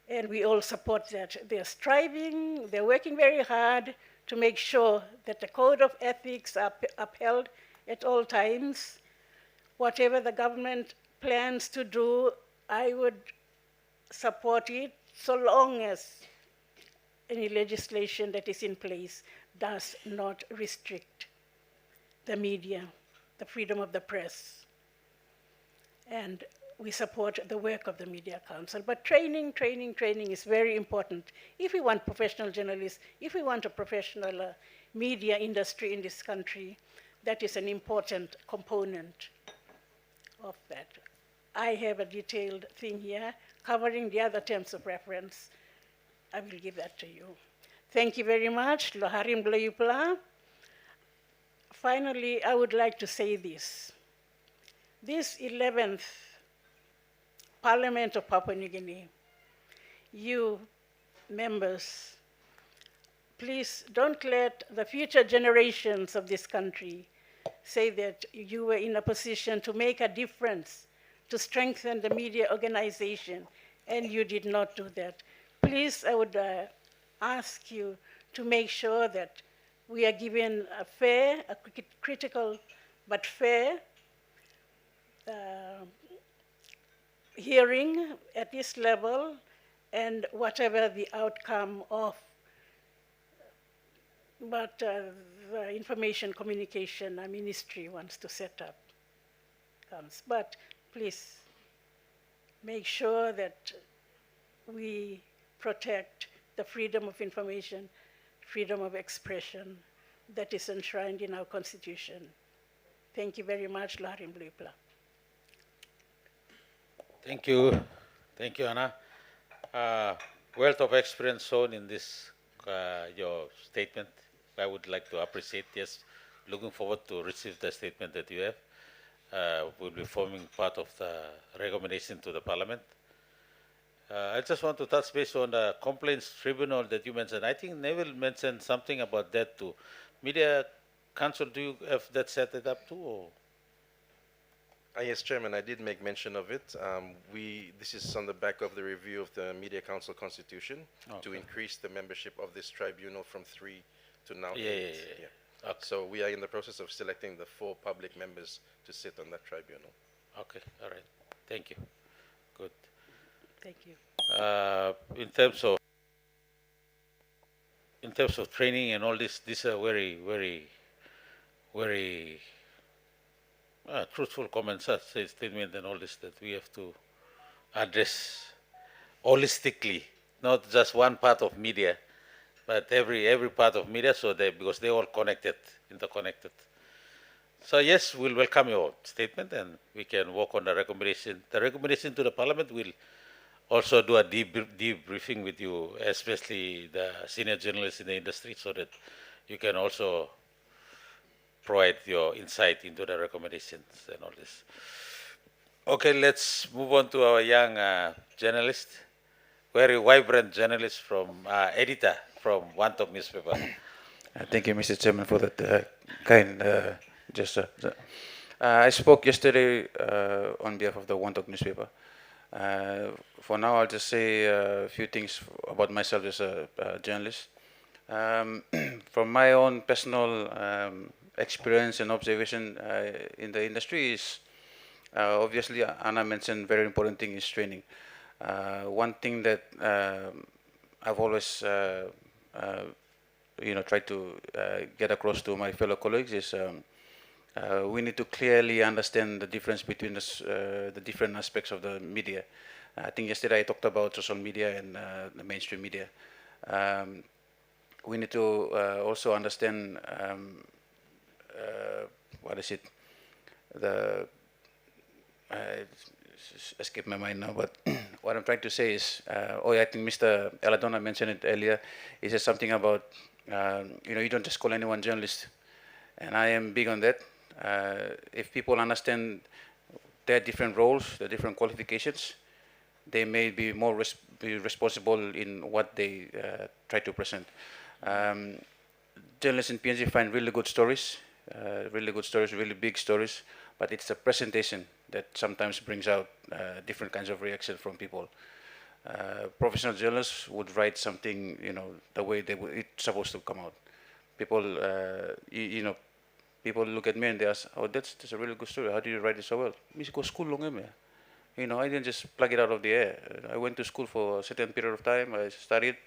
and we all support that. They're striving, they're working very hard to make sure that the code of ethics are upheld at all times. Whatever the government plans to do, I would support it so long as any legislation that is in place does not restrict the media, the freedom of the press. And we support the work of the Media Council. But training is very important. If we want professional journalists, if we want a professional media industry in this country, that is an important component of that. I have a detailed thing here covering the other terms of reference. I will give that to you. Thank you very much. Loharim Bloyupla. Finally, I would like to say this. This 11th Parliament of Papua New Guinea, you members, please don't let the future generations of this country say that you were in a position to make a difference, to strengthen the media organization, and you did not do that. Please, I would ask you to make sure that we are given a fair, a critical, but fair hearing at this level, and whatever the outcome of what the Information Communication Ministry wants to set up comes. But please make sure that we protect the freedom of information, freedom of expression that is enshrined in our Constitution. Thank you very much, Laharim Blipla. Thank you. Thank you, Anna. Wealth of experience shown in this, your statement. I would like to appreciate, yes, looking forward to receive the statement that you have. Will be forming part of the recommendation to the Parliament. I just want to touch base on the complaints tribunal that you mentioned. I think Neville mentioned something about that too. Media Council, do you have that set it up too? Or? Yes, Chairman, I did make mention of it. This is on the back of the review of the Media Council Constitution to increase the membership of this tribunal from 3 to now 8. Yeah. Okay. So we are in the process of selecting the 4 public members to sit on that tribunal. Okay, all right. Thank you. Good. Thank you. In terms of training and all this, these are very, very, very truthful comments, statement and all this that we have to address holistically, not just one part of media, but every part of media, so because they're all connected, interconnected. So yes, we'll welcome your statement and we can work on the recommendation. The recommendation to the Parliament will also do a debriefing with you, especially the senior journalists in the industry, so that you can also provide your insight into the recommendations and all this. Okay, let's move on to our young journalist, very vibrant journalist from editor from One Top newspaper. Thank you, Mr. Chairman, for that kind gesture. I spoke yesterday on behalf of the One Talk newspaper. For now, I'll just say a few things about myself as a journalist. From my own personal experience and observation in the industry is obviously Anna mentioned very important thing is training. One thing that I've always tried to get across to my fellow colleagues is we need to clearly understand the difference between the different aspects of the media. I think yesterday I talked about social media and the mainstream media. We need to also understand what is it? The escaped my mind now, but what I'm trying to say is, I think Mr. Eladona mentioned it earlier. He said something about, you don't just call anyone journalist, and I am big on that. If people understand their different roles, their different qualifications, they may be more be responsible in what they try to present. Journalists in PNG find really good stories, really big stories, but it's the presentation that sometimes brings out different kinds of reaction from people. Professional journalists would write something, the way it's supposed to come out. People, people look at me and they ask, "Oh, that's a really good story. How do you write it so well?" I go school long I didn't just plug it out of the air. I went to school for a certain period of time. I studied,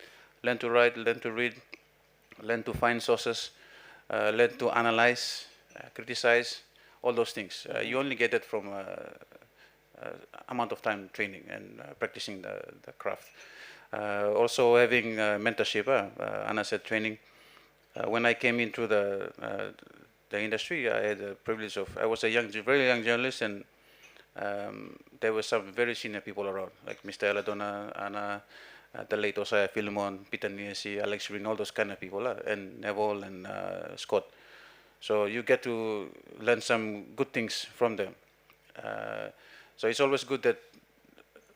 learned to write, learned to read, learned to find sources, learned to analyze, criticize, all those things. You only get that from amount of time training and practicing the craft. Also having mentorship, Anna said training. When I came into the industry, I had the privilege of, I was a very young journalist, and there were some very senior people around, like Mr. Eladona, Anna, the late Osaya Philemon, Peter Niesi, Alex Green, all those kind of people, and Neville and Scott. So you get to learn some good things from them. So it's always good that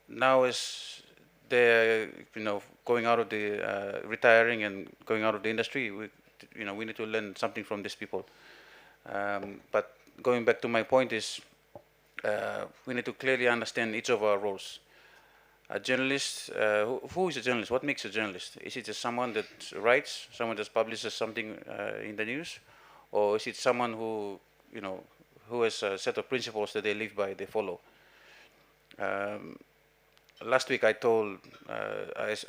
now as they're going out of the retiring and going out of the industry, we need to learn something from these people. But going back to my point is, we need to clearly understand each of our roles. A journalist, who is a journalist? What makes a journalist? Is it just someone that writes, someone that publishes something in the news, or is it someone who, who has a set of principles that they live by, they follow? Last week I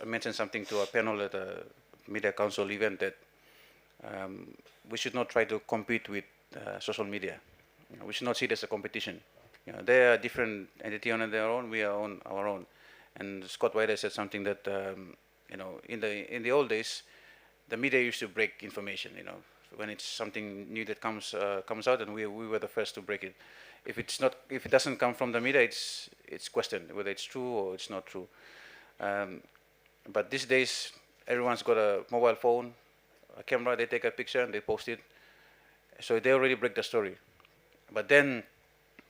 mentioned something to a panel at a media council event that we should not try to compete with social media. We should not see it as a competition. They are a different entity on their own. We are on our own. And Scott White said something that in the old days, the media used to break information. When it's something new that comes out, and we were the first to break it. If it doesn't come from the media, it's questioned whether it's true or it's not true. But these days, everyone's got a mobile phone, a camera. They take a picture and they post it. So they already break the story. But then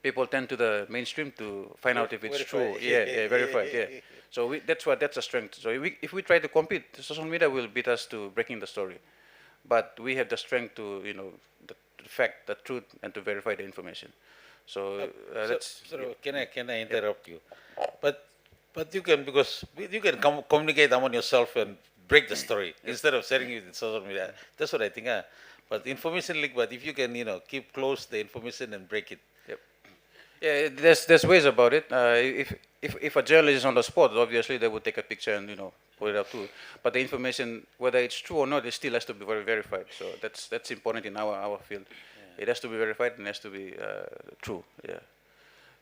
people tend to the mainstream to find out if it's true. Yeah, verified. Yeah. So that's a strength. So if we try to compete, social media will beat us to breaking the story. But we have the strength to the fact, the truth, and to verify the information. So that's. So can I interrupt you? But you can, because you can communicate among yourself and break the story instead of sharing it in social media. That's what I think. But information leak. But if you can keep close the information and break it. Yeah, there's ways about it. If a journalist is on the spot, obviously they would take a picture and put it up too. But the information, whether it's true or not, it still has to be verified. So that's important in our field. Yeah. It has to be verified and has to be true. Yeah.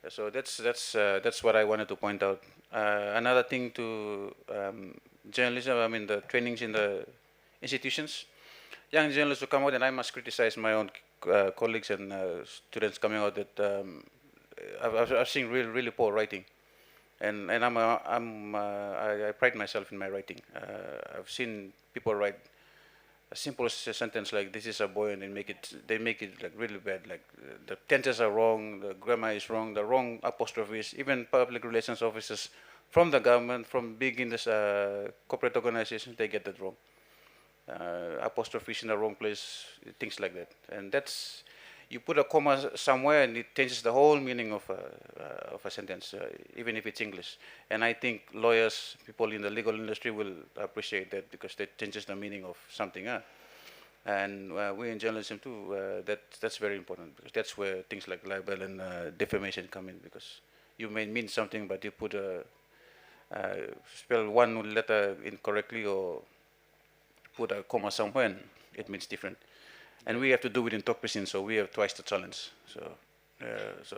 So that's what I wanted to point out. Another thing to journalism, I mean the trainings in the institutions. Young journalists who come out, and I must criticize my own colleagues and students coming out that. I've seen really poor writing, and I pride myself in my writing. I've seen people write a simple sentence like "this is a boy" and they make it like really bad. Like the tenses are wrong, the grammar is wrong, the wrong apostrophes. Even public relations officers from the government, from big in this corporate organizations, they get that wrong. Apostrophes in the wrong place, things like that, and that's. you put a comma somewhere and it changes the whole meaning of a sentence, even if it's English. And I think lawyers, people in the legal industry will appreciate that because that changes the meaning of something. And we in journalism too, that's very important because that's where things like libel and defamation come in, because you may mean something but you put spell one letter incorrectly or put a comma somewhere and it means different. And we have to do it in talk prison, so we have twice the challenge. So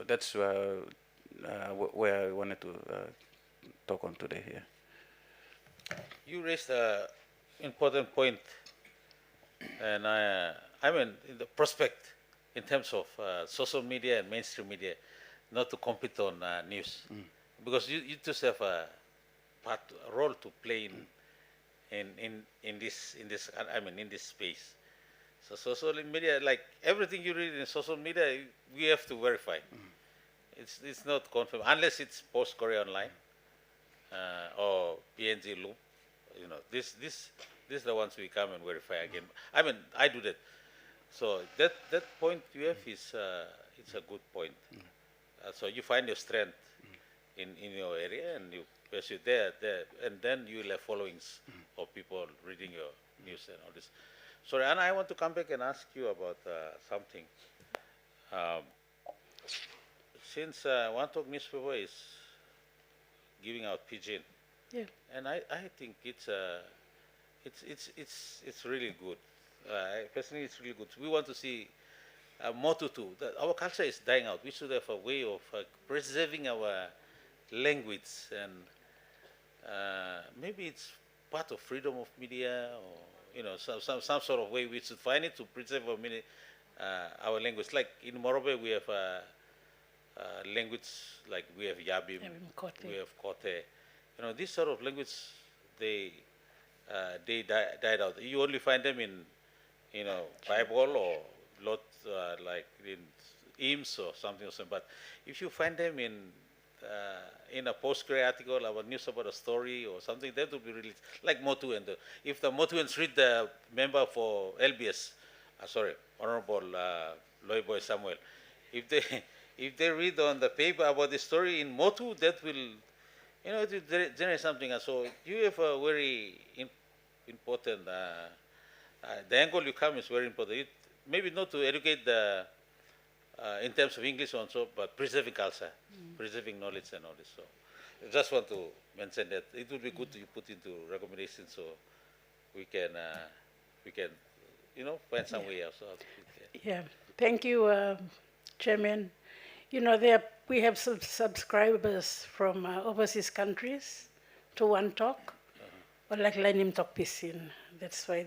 that's where I wanted to talk on today here. You raised an important point, and I mean, in the prospect in terms of social media and mainstream media, not to compete on news, because you just have a role to play in this I mean in this space. So social media, like everything you read in social media, we have to verify. It's not confirmed unless it's post Korea online or PNG loop. You know, this the ones we come and verify again. I mean, I do that. So that point you have is it's a good point. So you find your strength in your area and you pursue there, and then you will have followings of people reading your news and all this. Sorry, Anna, I want to come back and ask you about something. Since One Talk newspaper is giving out pidgin, Yeah. and I think it's really good. Personally, it's really good. We want to see more to do. Our culture is dying out. We should have a way of preserving our language, and maybe it's part of freedom of media, or you know, some sort of way we should find it to preserve our language. Like in Morobe, we have language like we have Yabim, we have Kote. You know, this sort of language, they died out. You only find them in, you know, Bible or lot like in hymns or something. But if you find them in a post-grade article or news about a story or something, that would be really like Motu and if the Motuans read the member for LBS, sorry, Honorable Loyboy Samuel, if they read on the paper about the story in Motu, that will, you know, it will generate something. And so you have a very important, the angle you come is very important. Maybe not to educate the in terms of English also, but preserving culture, preserving knowledge and all this. So I just want to mention that it would be good to put into recommendations so we can, you know, find some way out. So Yeah. Thank you, Chairman. You know, we have some subscribers from overseas countries to One Talk, or like Lanim Talk Pisin. That's why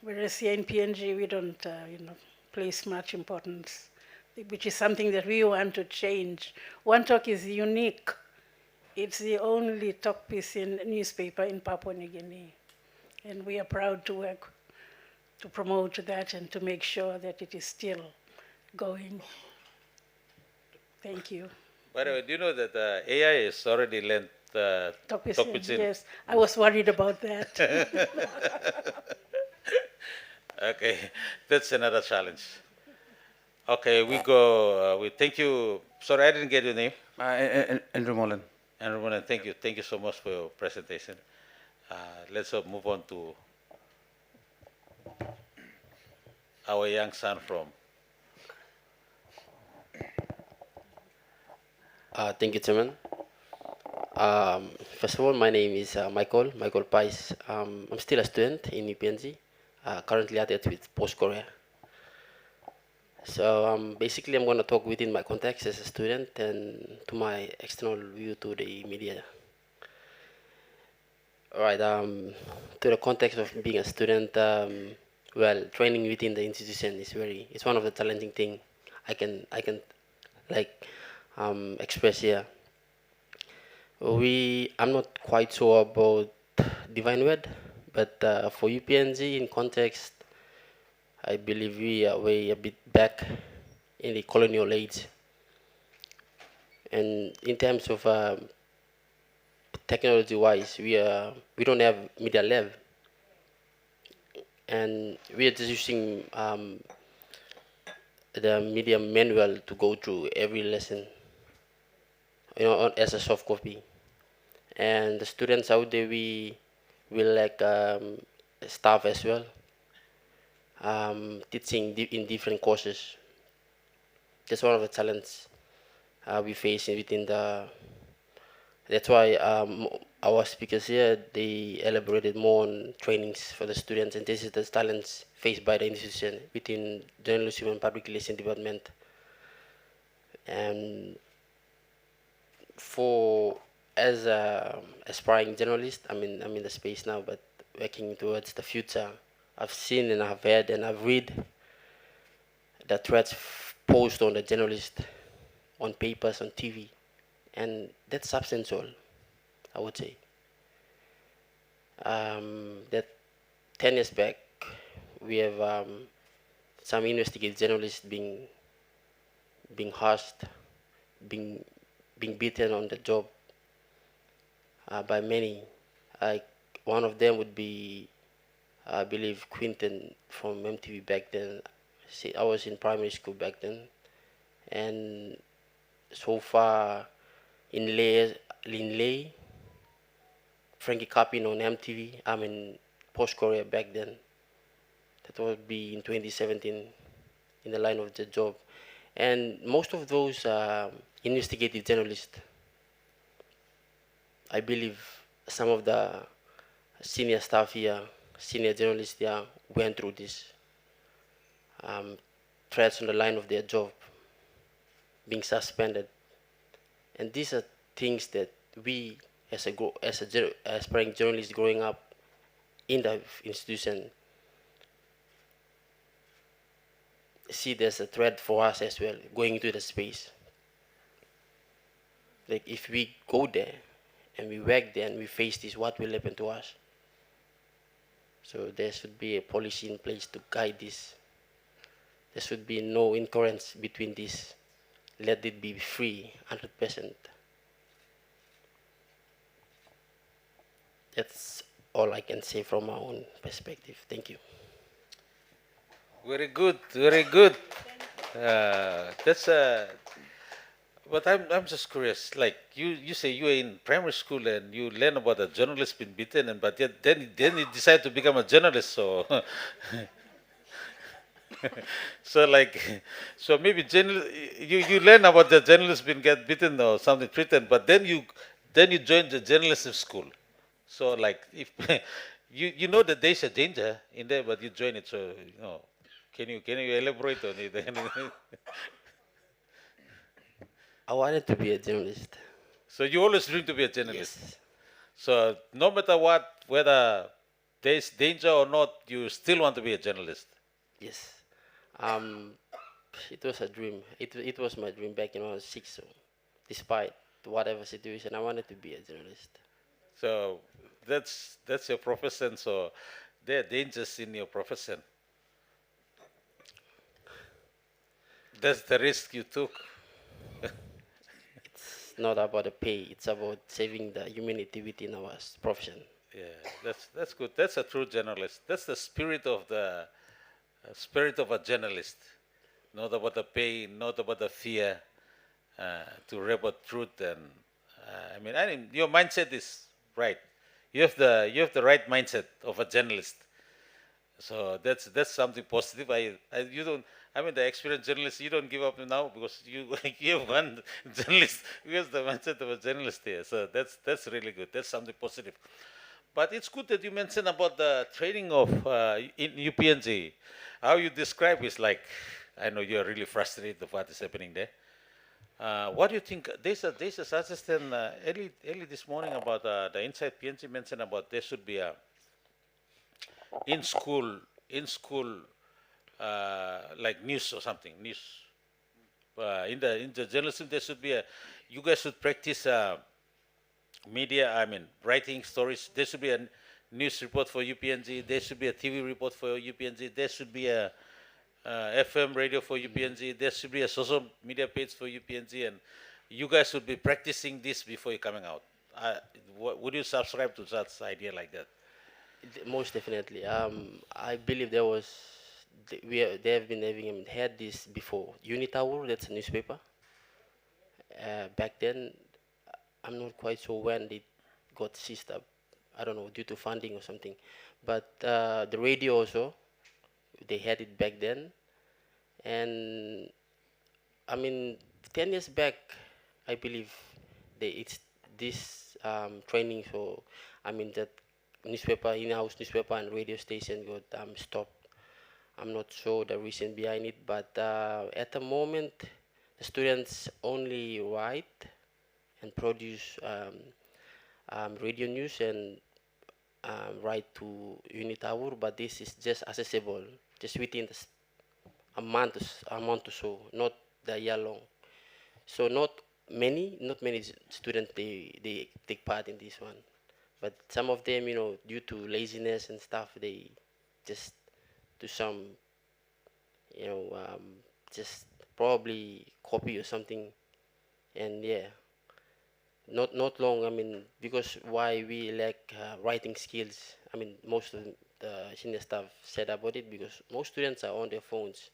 whereas here in PNG, we don't, you know, place much importance, which is something that we want to change. One Talk is unique. It's the only talk piece in newspaper in Papua New Guinea. And we are proud to work to promote that and to make sure that it is still going. Thank you. by the way, do you know that AI has already learned Talk Talk piece, yes. I was worried about that. Okay, that's another challenge. Okay, we go. We thank you. Sorry, I didn't get your name. Andrew Mullen. And Ramona, thank you. Thank you so much for your presentation. Let's move on to our young son from. Thank you, Chairman. First of all, my name is Michael Pais. I'm still a student in UPNG, currently at it with Post Korea. So basically, I'm going to talk within my context as a student and to my external view to the media. All right. To the context of being a student, well, training within the institution is it's one of the challenging thing I can like express here. I'm not quite sure about Divine Word, but for UPNG in context, I believe we are way a bit back in the colonial age. And in terms of technology-wise, we don't have media lab, and we are just using the media manual to go through every lesson, as a soft copy. And the students out there, we will like staff as well, teaching in different courses. That's one of the challenges we face within the. That's why our speakers here, they elaborated more on trainings for the students, and this is the challenges faced by the institution within journalism and public relations department. And for as a aspiring journalist, I'm in the space now, but working towards the future, I've seen and I've heard and I've read the threats posed on the journalist, on papers, on TV, and that's substantial, I would say. That 10 years back, we have some investigative journalists being harassed, being beaten on the job by many. Like one of them would be, I believe, Quinton from MTV back then. See, I was in primary school back then, and so far in Lay, Frankie Capin on MTV. I'm in Post Korea back then. That would be in 2017 in the line of the job. And most of those investigative journalists, I believe some of the senior staff here, senior journalists here, went through this threats on the line of their job, being suspended. And these are things that we, as aspiring journalists growing up in the institution, see there's a threat for us as well, going into the space. Like if we go there and we work there and we face this, what will happen to us? So there should be a policy in place to guide this. There should be no incoherence between this. Let it be free, 100%. That's all I can say from my own perspective. Thank you. Very good, very good. That's but I'm just curious. Like you say you were in primary school and you learn about a journalist being beaten, and but yet then you decide to become a journalist. So so like so maybe you learn about the journalist being get beaten or something treated, but then you join the journalism school. So like if you know that there's a danger in there, but you join it. So can you elaborate on it? I wanted to be a journalist. So you always dream to be a journalist. Yes. So no matter what, whether there's danger or not, you still want to be a journalist. Yes. Um, it was a dream. It was my dream back when I was 6. So, despite whatever situation, I wanted to be a journalist. So that's your profession. So there are dangers in your profession. That's the risk you took. It's not about the pay. It's about saving the humanity within our profession. Yeah, that's good. That's a true journalist. That's the spirit of a journalist. Not about the pain, not about the fear, to report truth. And I mean, your mindset is right. You have the right mindset of a journalist. So that's something positive. You don't. I mean, the experienced journalist, you don't give up now because you you have one journalist who has the mindset of a journalist here. So that's really good. That's something positive. But it's good that you mentioned about the training of in UPNG. How you describe is like, I know you're really frustrated of what is happening there. What do you think? There's a suggestion early this morning about the Inside PNG mentioned about there should be a in school like news or something news in the journalism there should be a you guys should practice media, I mean, writing stories. There should be a news report for UPNG. There should be a TV report for UPNG. There should be a FM radio for UPNG. There should be a social media page for UPNG, and you guys should be practicing this before you're coming out. Would you subscribe to such idea like that? Most definitely. I believe they have been having had this before. Unit Hour, that's a newspaper. Back then, I'm not quite sure when they got seized up. I don't know, due to funding or something. But the radio also, they had it back then. And I mean, 10 years back, I believe it's this training. So, I mean, that newspaper, in-house newspaper and radio station got stopped. I'm not sure the reason behind it, but at the moment, the students only write and produce radio news and write to unit hour, but this is just accessible, just within a month or so, not the year long. So not many students they take part in this one, but some of them, due to laziness and stuff, they just do some, you know, um, just probably copy or something, and yeah, not long. I mean, because why we lack writing skills. I mean, most of the senior staff said about it because most students are on their phones,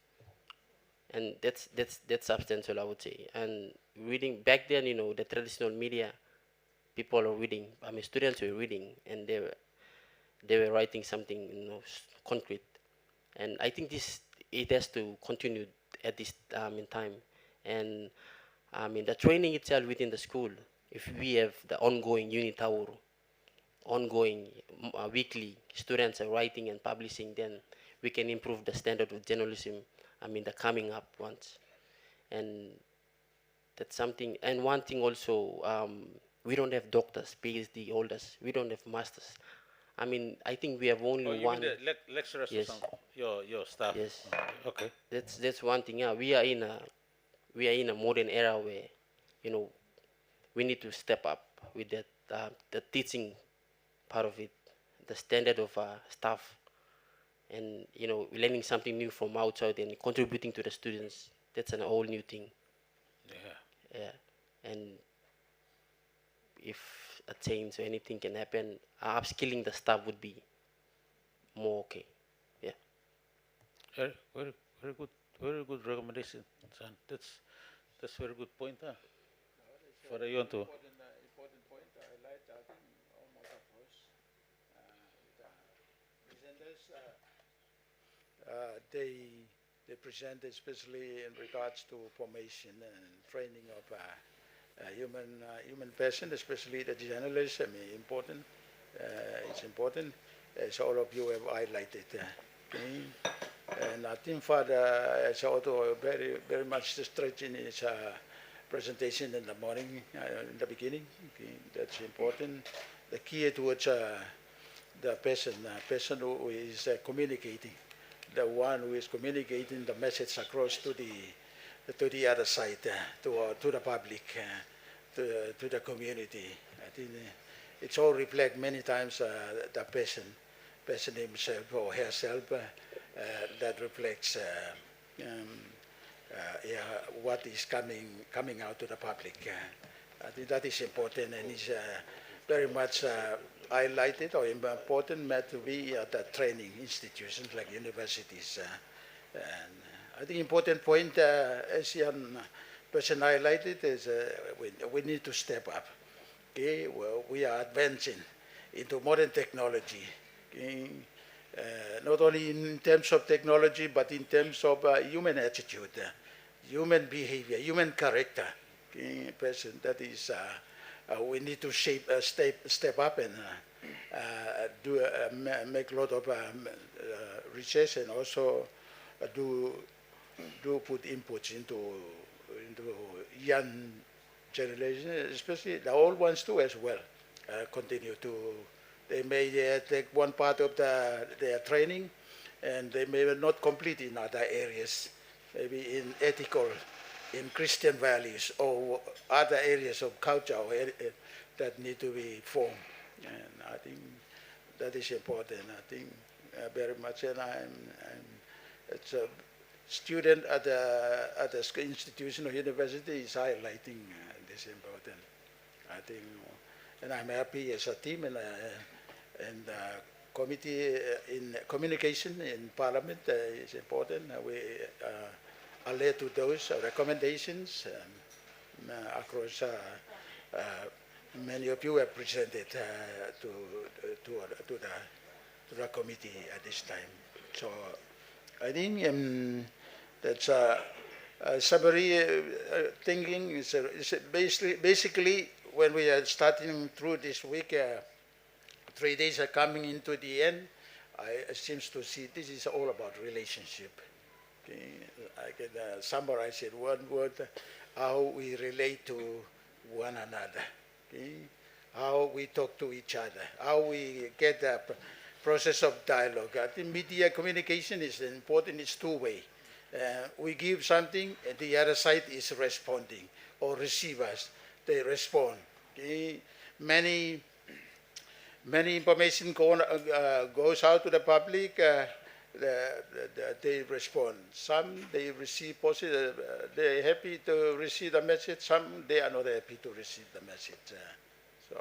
and that's substantial, I would say. And reading back then, the traditional media, people are reading. I mean, students were reading, and they were writing something, concrete. And I think it has to continue at this in time. And I mean, the training itself within the school, if we have the ongoing unit hour, ongoing weekly, students are writing and publishing, then we can improve the standard of journalism, I mean, the coming up ones. And that's something. And one thing also, we don't have doctors, PhD holders. We don't have masters. I mean, I think we have only Oh, you one. mean the lecturers Yes. or something? Your staff? Yes. Okay. That's one thing. Yeah, we are in a modern era where, we need to step up with that the teaching part of it, the standard of staff, and learning something new from outside and contributing to the students. That's a whole new thing. Yeah. Yeah, and if a change or anything can happen, upskilling the staff would be more okay. Yeah. Very, very, very good recommendation, son. That's very good point, huh? For you want to. Important point. I like, I think, almost approach with presenters. They present especially in regards to formation and training of human person, especially the journalists. I mean, important. It's important, as all of you have highlighted. Okay. And I think Father has also very, very much stretched in his presentation in the morning, in the beginning. Okay. That's important. The key towards the person who is communicating, the one who is communicating the message across to the other side, to the public, to the community. I think it's all reflect many times the person himself or herself that reflects what is coming out to the public. I think that is important and is very much highlighted or important meant to be at the training institutions like universities. And I think important point, as young person highlighted, is we need to step up. Okay, well, we are advancing into modern technology. Okay? Not only in terms of technology, but in terms of human attitude, human behavior, human character. Okay? Person that is, we need to step up and make a lot of research and also do put inputs into young generation, especially the old ones too as well. Continue to, they may take one part of their training, and they may not complete in other areas, maybe in ethical, in Christian values, or other areas of culture that need to be formed. And I think that is important. I think very much, and it's a student at the institution or university is highlighting this important. I think, and I'm happy as a team and committee in communication in Parliament is important. We alert to those recommendations across many of you have presented to the committee at this time. So I think that's summary thinking is basically when we are starting through this week, 3 days are coming into the end. I seems to see this is all about relationship. Okay? I can summarize it one word: how we relate to one another. Okay? How we talk to each other. How we get the process of dialogue. I think media communication is important. It's two-way. We give something, and the other side is responding, or receivers, they respond. Okay? Many information goes out to the public. They respond. Some they receive positive. They're happy to receive the message. Some they are not happy to receive the message. So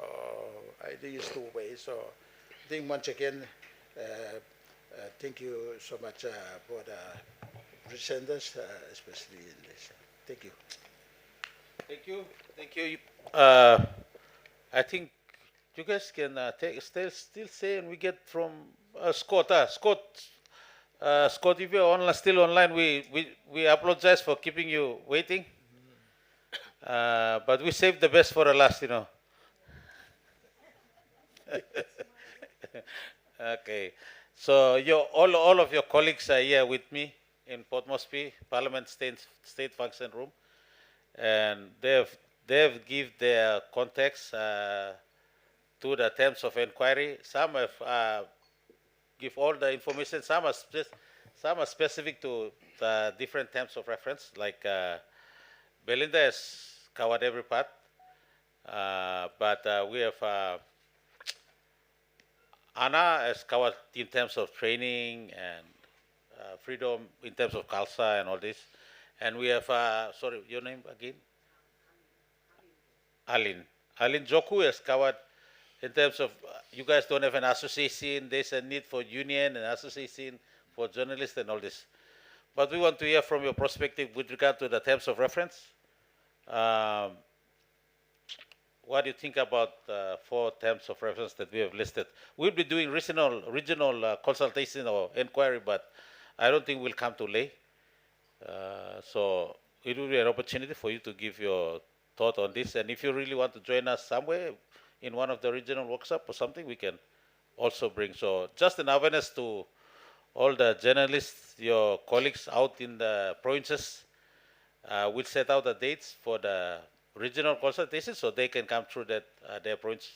I think it's two ways. So I think once again, thank you so much for the presenters, especially in this. Thank you. Thank you. Thank you. I think you guys can still say, and we get from Scott. Scott, if you're still online, we apologize for keeping you waiting. But we saved the best for the last, Okay. So all of your colleagues are here with me in Port Moresby Parliament State Function Room, and they've give their context to the terms of inquiry. Some have give all the information. Some are specific to the different terms of reference. Like Belinda has covered every part, but we have. Anna has covered in terms of training and freedom in terms of Khalsa and all this. And we have, sorry, your name again? Alin. Alin Joku has covered in terms of, you guys don't have an association, there's a need for union and association for journalists and all this. But we want to hear from your perspective with regard to the terms of reference. What do you think about 4 terms of reference that we have listed? We'll be doing regional consultation or inquiry, but I don't think we'll come to lay. So it will be an opportunity for you to give your thought on this. And if you really want to join us somewhere in one of the regional workshops or something, we can also bring. So just an awareness to all the journalists, your colleagues out in the provinces. We'll set out the dates for the regional consultation so they can come through that their province,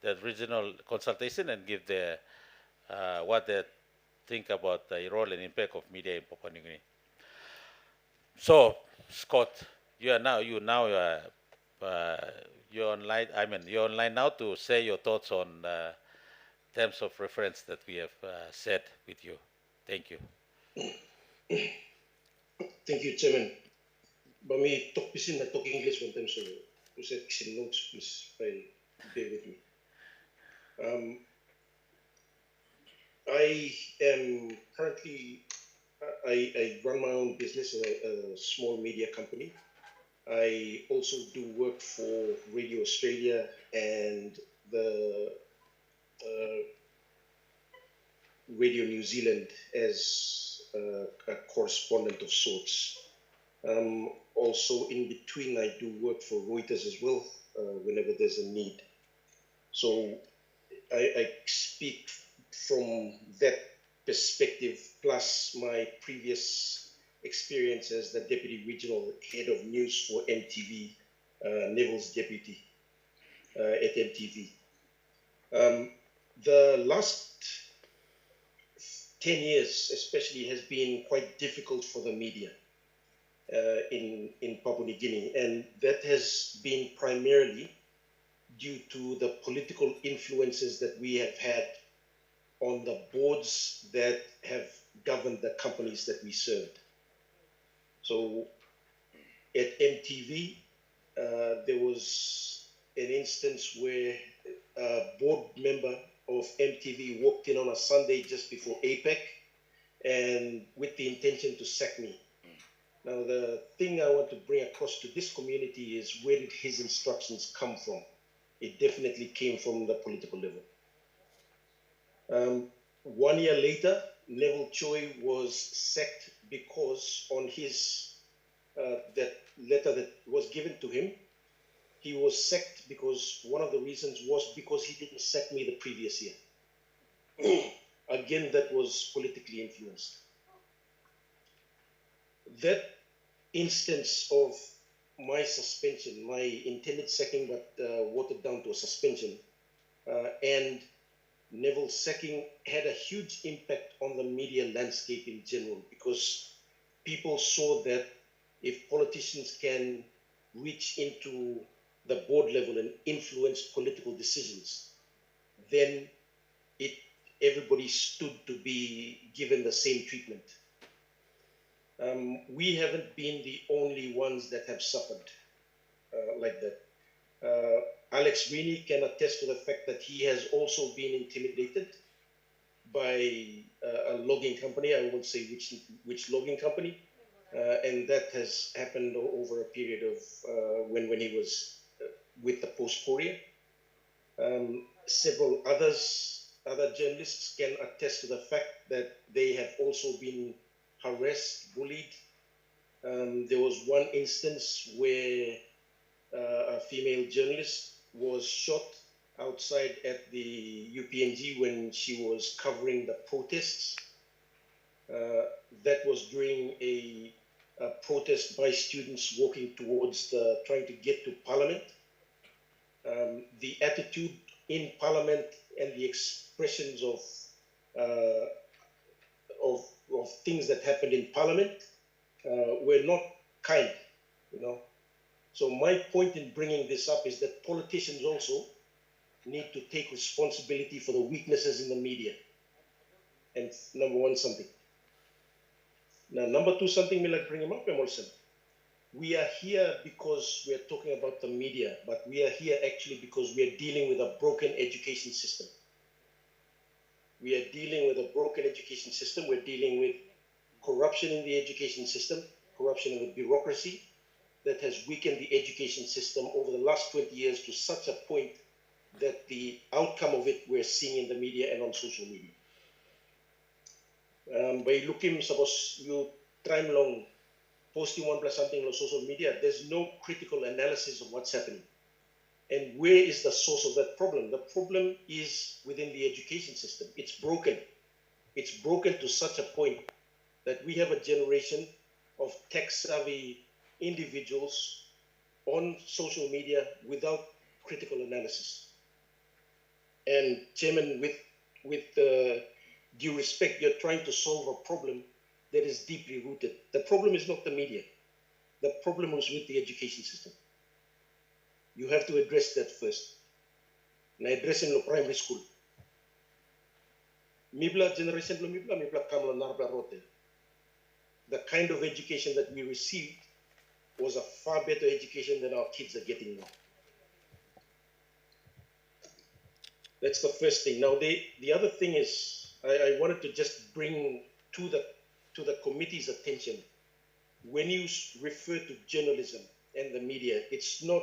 that regional consultation, and give their what they think about the role and impact of media in Papua New Guinea. So, Scott, you're online. I mean, you're online now to say your thoughts on terms of reference that we have said with you. Thank you. Thank you, Chairman. But me talk pisin na talk English one time, so to set kisin notes, please, bear with me. I am currently, I run my own business in a small media company. I also do work for Radio Australia and the Radio New Zealand as a correspondent of sorts. Also, in between, I do work for Reuters as well, whenever there's a need. So I speak from that perspective, plus my previous experience as the Deputy Regional Head of News for MTV, Neville's deputy at MTV. The last 10 years especially has been quite difficult for the media in Papua New Guinea, and that has been primarily due to the political influences that we have had on the boards that have governed the companies that we served. So at MTV, there was an instance where a board member of MTV walked in on a Sunday just before APEC, and with the intention to sack me. Now, the thing I want to bring across to this community is, where did his instructions come from? It definitely came from the political level. 1 year later, Neville Choi was sacked because on his that letter that was given to him, he was sacked because one of the reasons was because he didn't sack me the previous year. Again, that was politically influenced. That instance of my suspension, my intended sacking but watered down to a suspension, and Neville's sacking had a huge impact on the media landscape in general, because people saw that if politicians can reach into the board level and influence political decisions, then everybody stood to be given the same treatment. We haven't been the only ones that have suffered like that. Alex Rini can attest to the fact that he has also been intimidated by a logging company. I won't say which logging company, and that has happened over a period of when he was with the Post Courier. Several other journalists can attest to the fact that they have also been harassed, bullied. There was one instance where a female journalist was shot outside at the UPNG when she was covering the protests. That was during a protest by students walking towards trying to get to Parliament. The attitude in Parliament and the expressions of things that happened in Parliament were not kind, you know. So my point in bringing this up is that politicians also need to take responsibility for the weaknesses in the media. And number one, something. Now, number two, something me like bring him up, Emerson. We are here because we are talking about the media, but we are here actually because we are dealing with a broken education system. We are dealing with a broken education system. We're dealing with corruption in the education system, corruption in the bureaucracy that has weakened the education system over the last 20 years to such a point that the outcome of it we're seeing in the media and on social media. By looking, suppose you try long posting one plus something on social media, there's no critical analysis of what's happening. And where is the source of that problem? The problem is within the education system. It's broken. It's broken to such a point that we have a generation of tech-savvy individuals on social media without critical analysis. And Chairman, with due respect, you're trying to solve a problem that is deeply rooted. The problem is not the media. The problem is with the education system. You have to address that first. Na address in the primary school. Mibla generation lo mibla kamla narbla rote. The kind of education that we received was a far better education than our kids are getting now. That's the first thing. Now, the other thing is, I wanted to just bring to the committee's attention, when you refer to journalism and the media, it's not,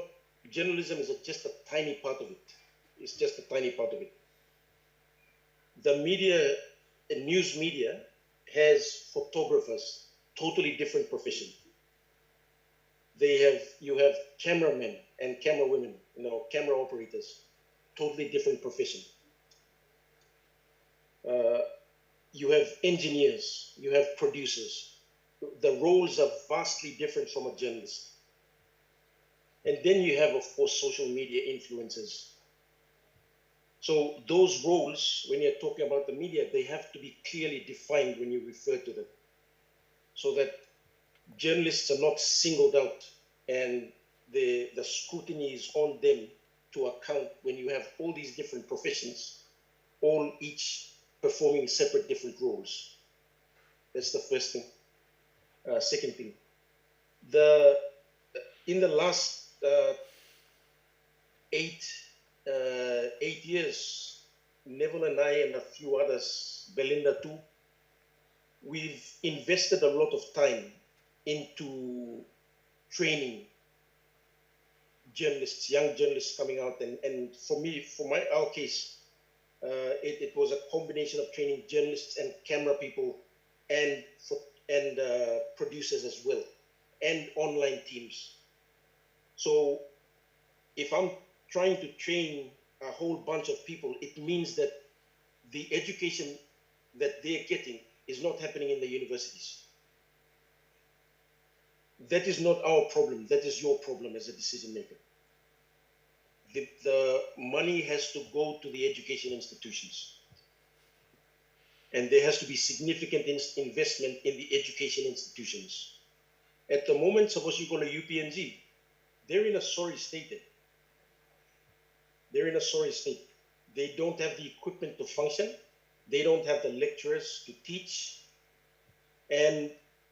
journalism is just a tiny part of it. It's just a tiny part of it. The media, news media, has photographers, totally different profession. You have cameramen and camera women, camera operators, totally different profession. You have engineers, you have producers. The roles are vastly different from a journalist. And then you have, of course, social media influencers. So those roles, when you're talking about the media, they have to be clearly defined when you refer to them, so that journalists are not singled out and the scrutiny is on them to account when you have all these different professions, all each performing separate different roles. That's the first thing. Second thing, in the last 8 years, Neville and I and a few others, Belinda too, we've invested a lot of time into training journalists, young journalists coming out. And for me, our case, it was a combination of training journalists and camera people and producers as well, and online teams. So if I'm trying to train a whole bunch of people, it means that the education that they're getting is not happening in the universities. That is not our problem. That is your problem as a decision maker. The money has to go to the education institutions. And there has to be significant investment in the education institutions. At the moment, suppose you go to UPNG, they're in a sorry state there. They're in a sorry state. They don't have the equipment to function. They don't have the lecturers to teach. And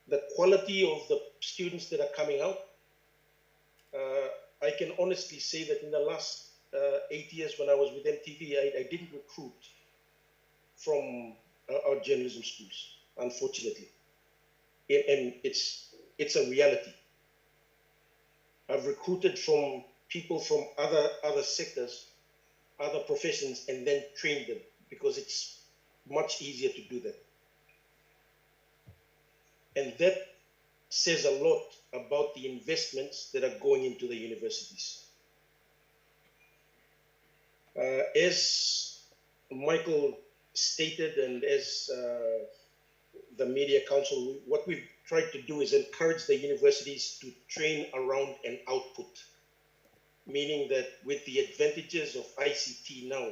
the quality of the students that are coming out, I can honestly say that in the last 8 years when I was with MTV, I didn't recruit from our journalism schools, unfortunately. And it's a reality. I've recruited from people from other sectors, other professions, and then trained them because it's much easier to do that. And that says a lot about the investments that are going into the universities. As Michael stated, and as the Media Council, what we've tried to do is encourage the universities to train around an output, meaning that with the advantages of ICT now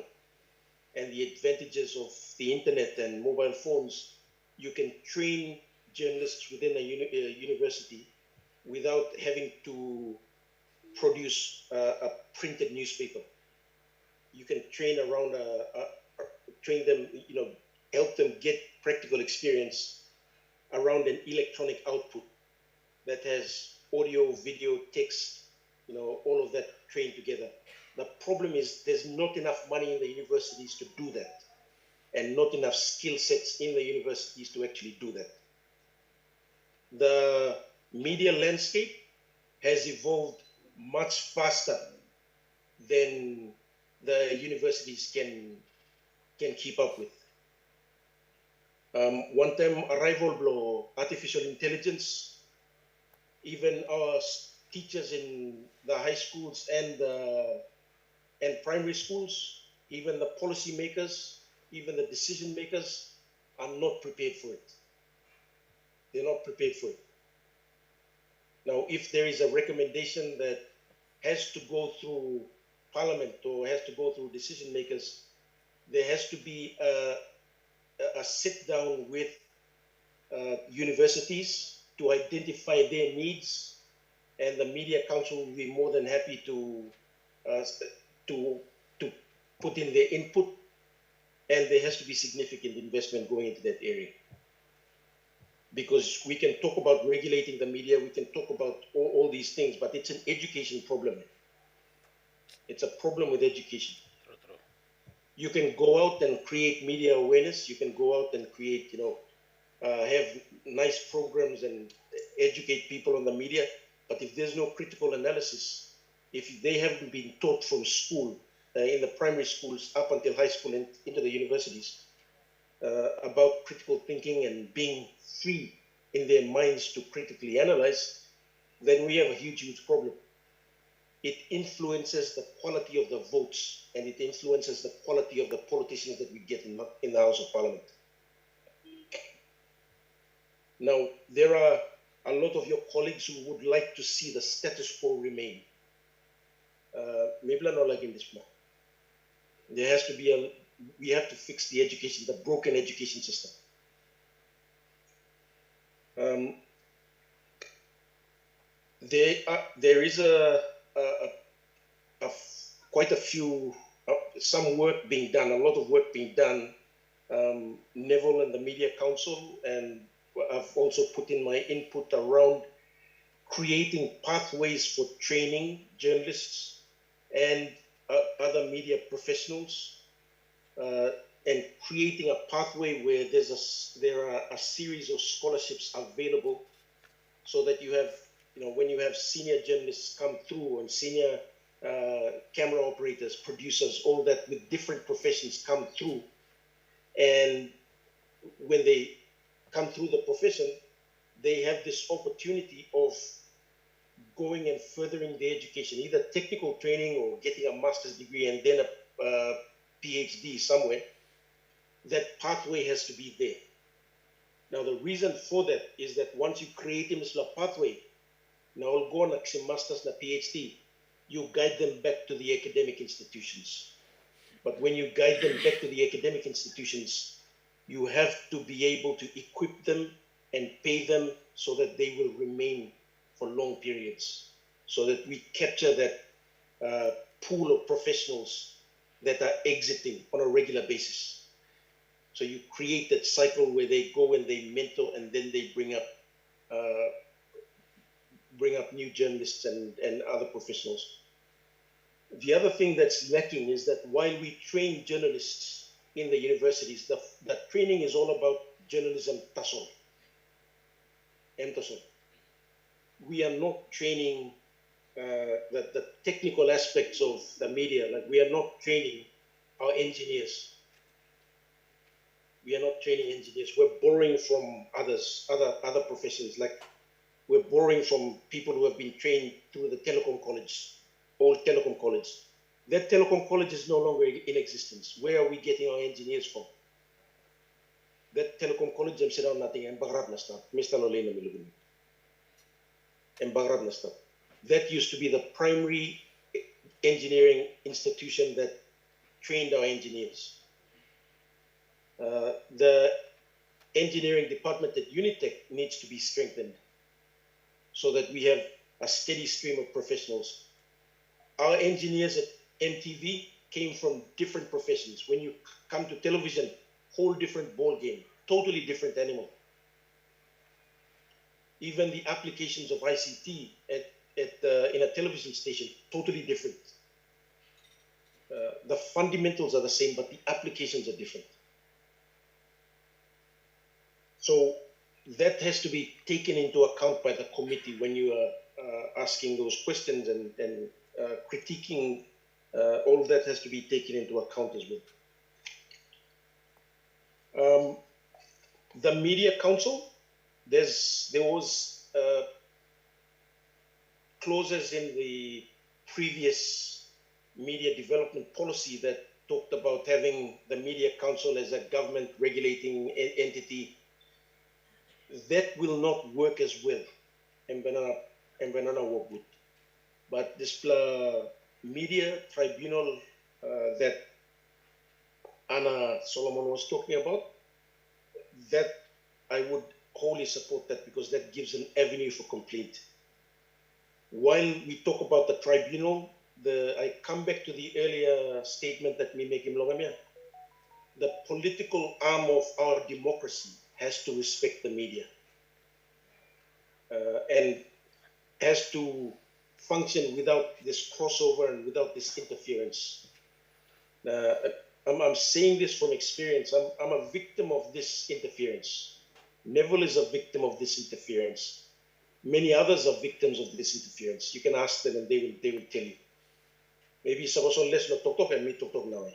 and the advantages of the internet and mobile phones, you can train journalists within a university without having to produce a printed newspaper. You can train around train them, help them get practical experience around an electronic output that has audio, video, text, all of that trained together. The problem is there's not enough money in the universities to do that, and not enough skill sets in the universities to actually do that. The media landscape has evolved much faster than the universities can keep up with. One time arrival blow artificial intelligence, even our teachers in the high schools and primary schools, even the policy makers, even the decision makers are not prepared for it. They're not prepared for it. Now, if there is a recommendation that has to go through Parliament or has to go through decision makers, there has to be a sit down with universities to identify their needs, and the Media Council will be more than happy to put in their input, and there has to be significant investment going into that area. Because we can talk about regulating the media, we can talk about all these things, but it's an education problem. It's a problem with education. True. You can go out and create media awareness. You can go out and create, have nice programs and educate people on the media. But if there's no critical analysis, if they haven't been taught from school, in the primary schools up until high school and into the universities, about critical thinking and being free in their minds to critically analyze, then we have a huge problem. It influences the quality of the votes, and it influences the quality of the politicians that we get in the House of Parliament. Now, there are a lot of your colleagues who would like to see the status quo remain. Maybe not like in this plan. There has to be we have to fix the education, the broken education system. There is quite a few, some work being done, a lot of work being done. Neville and the Media Council, and I've also put in my input around creating pathways for training journalists and other media professionals and creating a pathway where there are a series of scholarships available, so that you have, when you have senior journalists come through and senior camera operators, producers, all that with different professions come through, and when they come through the profession, they have this opportunity of going and furthering their education, either technical training or getting a master's degree and then a PhD somewhere. That pathway has to be there. Now, the reason for that is that once you create a pathway, now I'll go on a master's and a PhD, you guide them back to the academic institutions. But when you guide them back to the academic institutions, you have to be able to equip them and pay them so that they will remain for long periods, so that we capture that pool of professionals that are exiting on a regular basis. So you create that cycle where they go and they mentor, and then they bring up new journalists and other professionals. The other thing that's lacking is that while we train journalists in the universities, the training is all about journalism tasol. We are not training the technical aspects of the media. Like, we are not training our engineers. We are not training engineers. We're borrowing from other professions. Like, we're borrowing from people who have been trained through the telecom college, old telecom college. That telecom college is no longer in existence. Where are we getting our engineers from? That telecom college, I'm saying nothing. I'm bagrab na start. Mr. Lolena Milugin. I'm bagrab na start. That used to be the primary engineering institution that trained our engineers. The engineering department at Unitech needs to be strengthened so that we have a steady stream of professionals. Our engineers at MTV came from different professions. When you come to television, whole different ball game, totally different animal. Even the applications of ICT in a television station, totally different. The fundamentals are the same, but the applications are different. So that has to be taken into account by the committee when you are asking those questions and critiquing. All of that has to be taken into account as well. The Media Council, there was clauses in the previous media development policy that talked about having the Media Council as a government regulating entity. That will not work as well. And banana work good. But this media tribunal that Anna Solomon was talking about, that I would wholly support that, because that gives an avenue for complaint. While we talk about the tribunal, I come back to the earlier statement that we make in Longamia. The political arm of our democracy has to respect the media and has to function without this crossover and without this interference. I'm saying this from experience. I'm a victim of this interference. Neville is a victim of this interference. Many others are victims of this interference. You can ask them and they will tell you. Maybe Sabason less not talk and me talk now.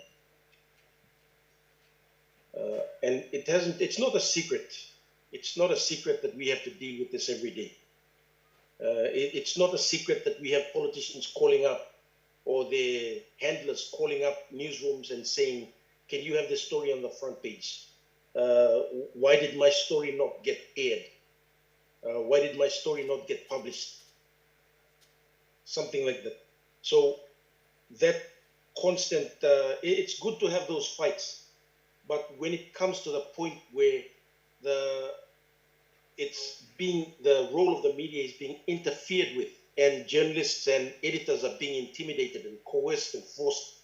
And it's not a secret. It's not a secret that we have to deal with this every day. It's not a secret that we have politicians calling up, or their handlers calling up newsrooms and saying, can you have this story on the front page? Why did my story not get aired? Why did my story not get published? Something like that. So that constant, it's good to have those fights, but when it comes to the point where the role of the media is being interfered with, and journalists and editors are being intimidated and coerced and forced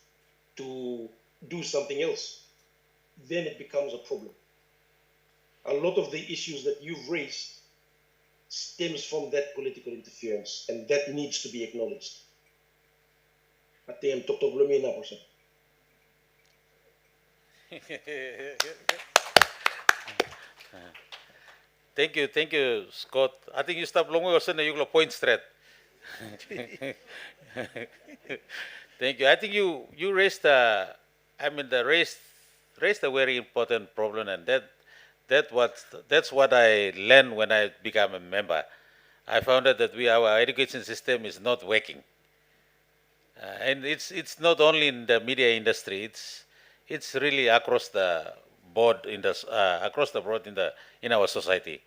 to do something else, then it becomes a problem. A lot of the issues that you've raised stems from that political interference, and that needs to be acknowledged. Thank you, Scott. I think you stop long ago, na you point straight. Thank you. I think you raised raised a very important problem, and that's what I learned when I became a member. I found out that our education system is not working, and it's not only in the media industry. It's really across the board across the board in our society.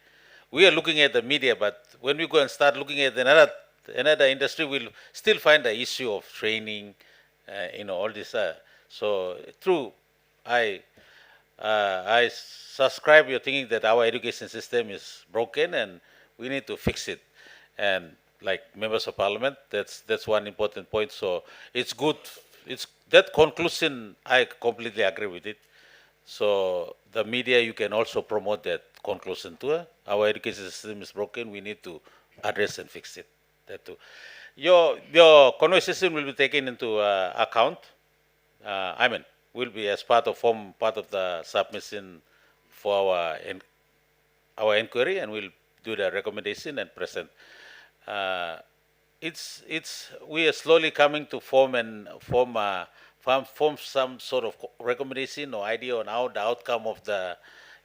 We are looking at the media, but when we go and start looking at another industry, we'll still find the issue of training, all this. So true, I I subscribe your thinking that our education system is broken and we need to fix it. And like members of parliament, that's one important point. So it's good. It's that conclusion. I completely agree with it. So the media, you can also promote that conclusion too. Our education system is broken. We need to address and fix it. That too. Your conversation will be taken into account. I mean, will be as form part of the submission for our inquiry, and we'll do the recommendation and present. Uh, it's we are slowly coming to form some sort of recommendation or idea on how the outcome of the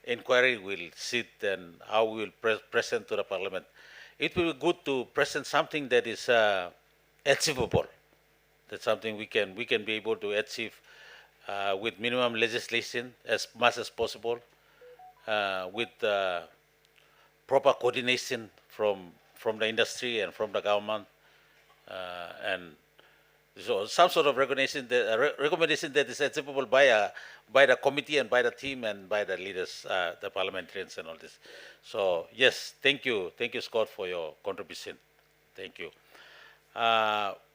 inquiry will sit and how we will present to the parliament. It will be good to present something that is achievable. That's something we can be able to achieve with minimum legislation as much as possible, with proper coordination from the industry and from the government, and so some sort of recommendation that is achievable by the committee and by the team and by the leaders, the parliamentarians and all this. So yes, thank you, Scott, for your contribution. Thank you.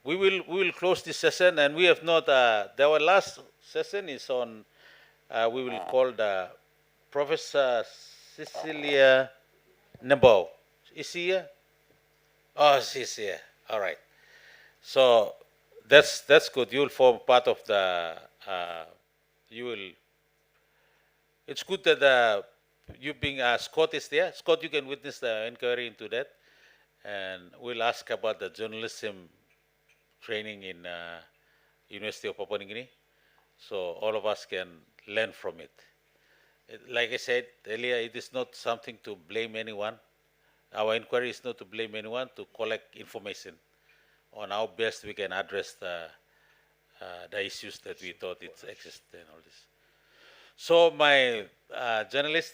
We will close this session, and we have not. Our last session is on. We will call the Professor Cecilia Nebo. Is she here? Oh, she's here. All right. So that's good. You will form part of the. You will. It's good that you being Scott is there. Scott, you can witness the inquiry into that, and we'll ask about the journalism training in University of Papua New Guinea, so all of us can learn from it. Like I said earlier, it is not something to blame anyone. Our inquiry is not to blame anyone, to collect information on how best we can address the issues that we thought it exist and all this. So my journalist,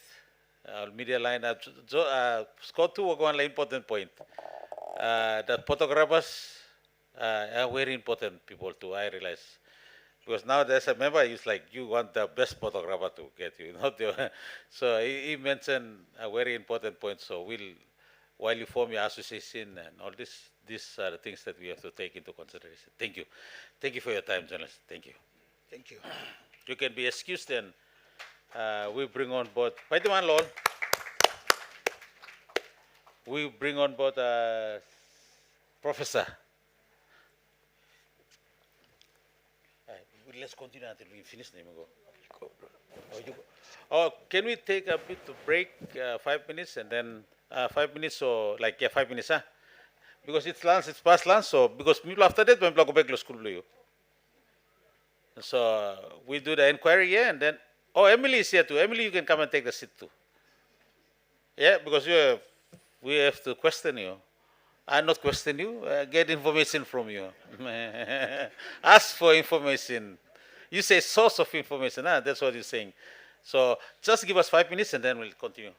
media line, Scott too, one important point. The photographers are very important people too, I realize. Because now there's a member, it's like you want the best photographer to get you, not the. So he mentioned a very important point. So while you form your association and all this, these are the things that we have to take into consideration. Thank you. Thank you for your time, journalist. Thank you. Thank you. You can be excused, and we bring on board. Paitiman Lol. We bring on board Professor. Let's continue until we finish. Oh, can we take a bit of break, 5 minutes, and then 5 minutes or like 5 minutes, huh? Because it's lunch, it's past lunch, so because people after that when go back to school, so we do the inquiry here, and then Emily is here too. Emily, you can come and take the seat too. Yeah, because we have to question you. I not question you. Get information from you. Ask for information. You say source of information. That's what you're saying. So just give us 5 minutes, and then we'll continue.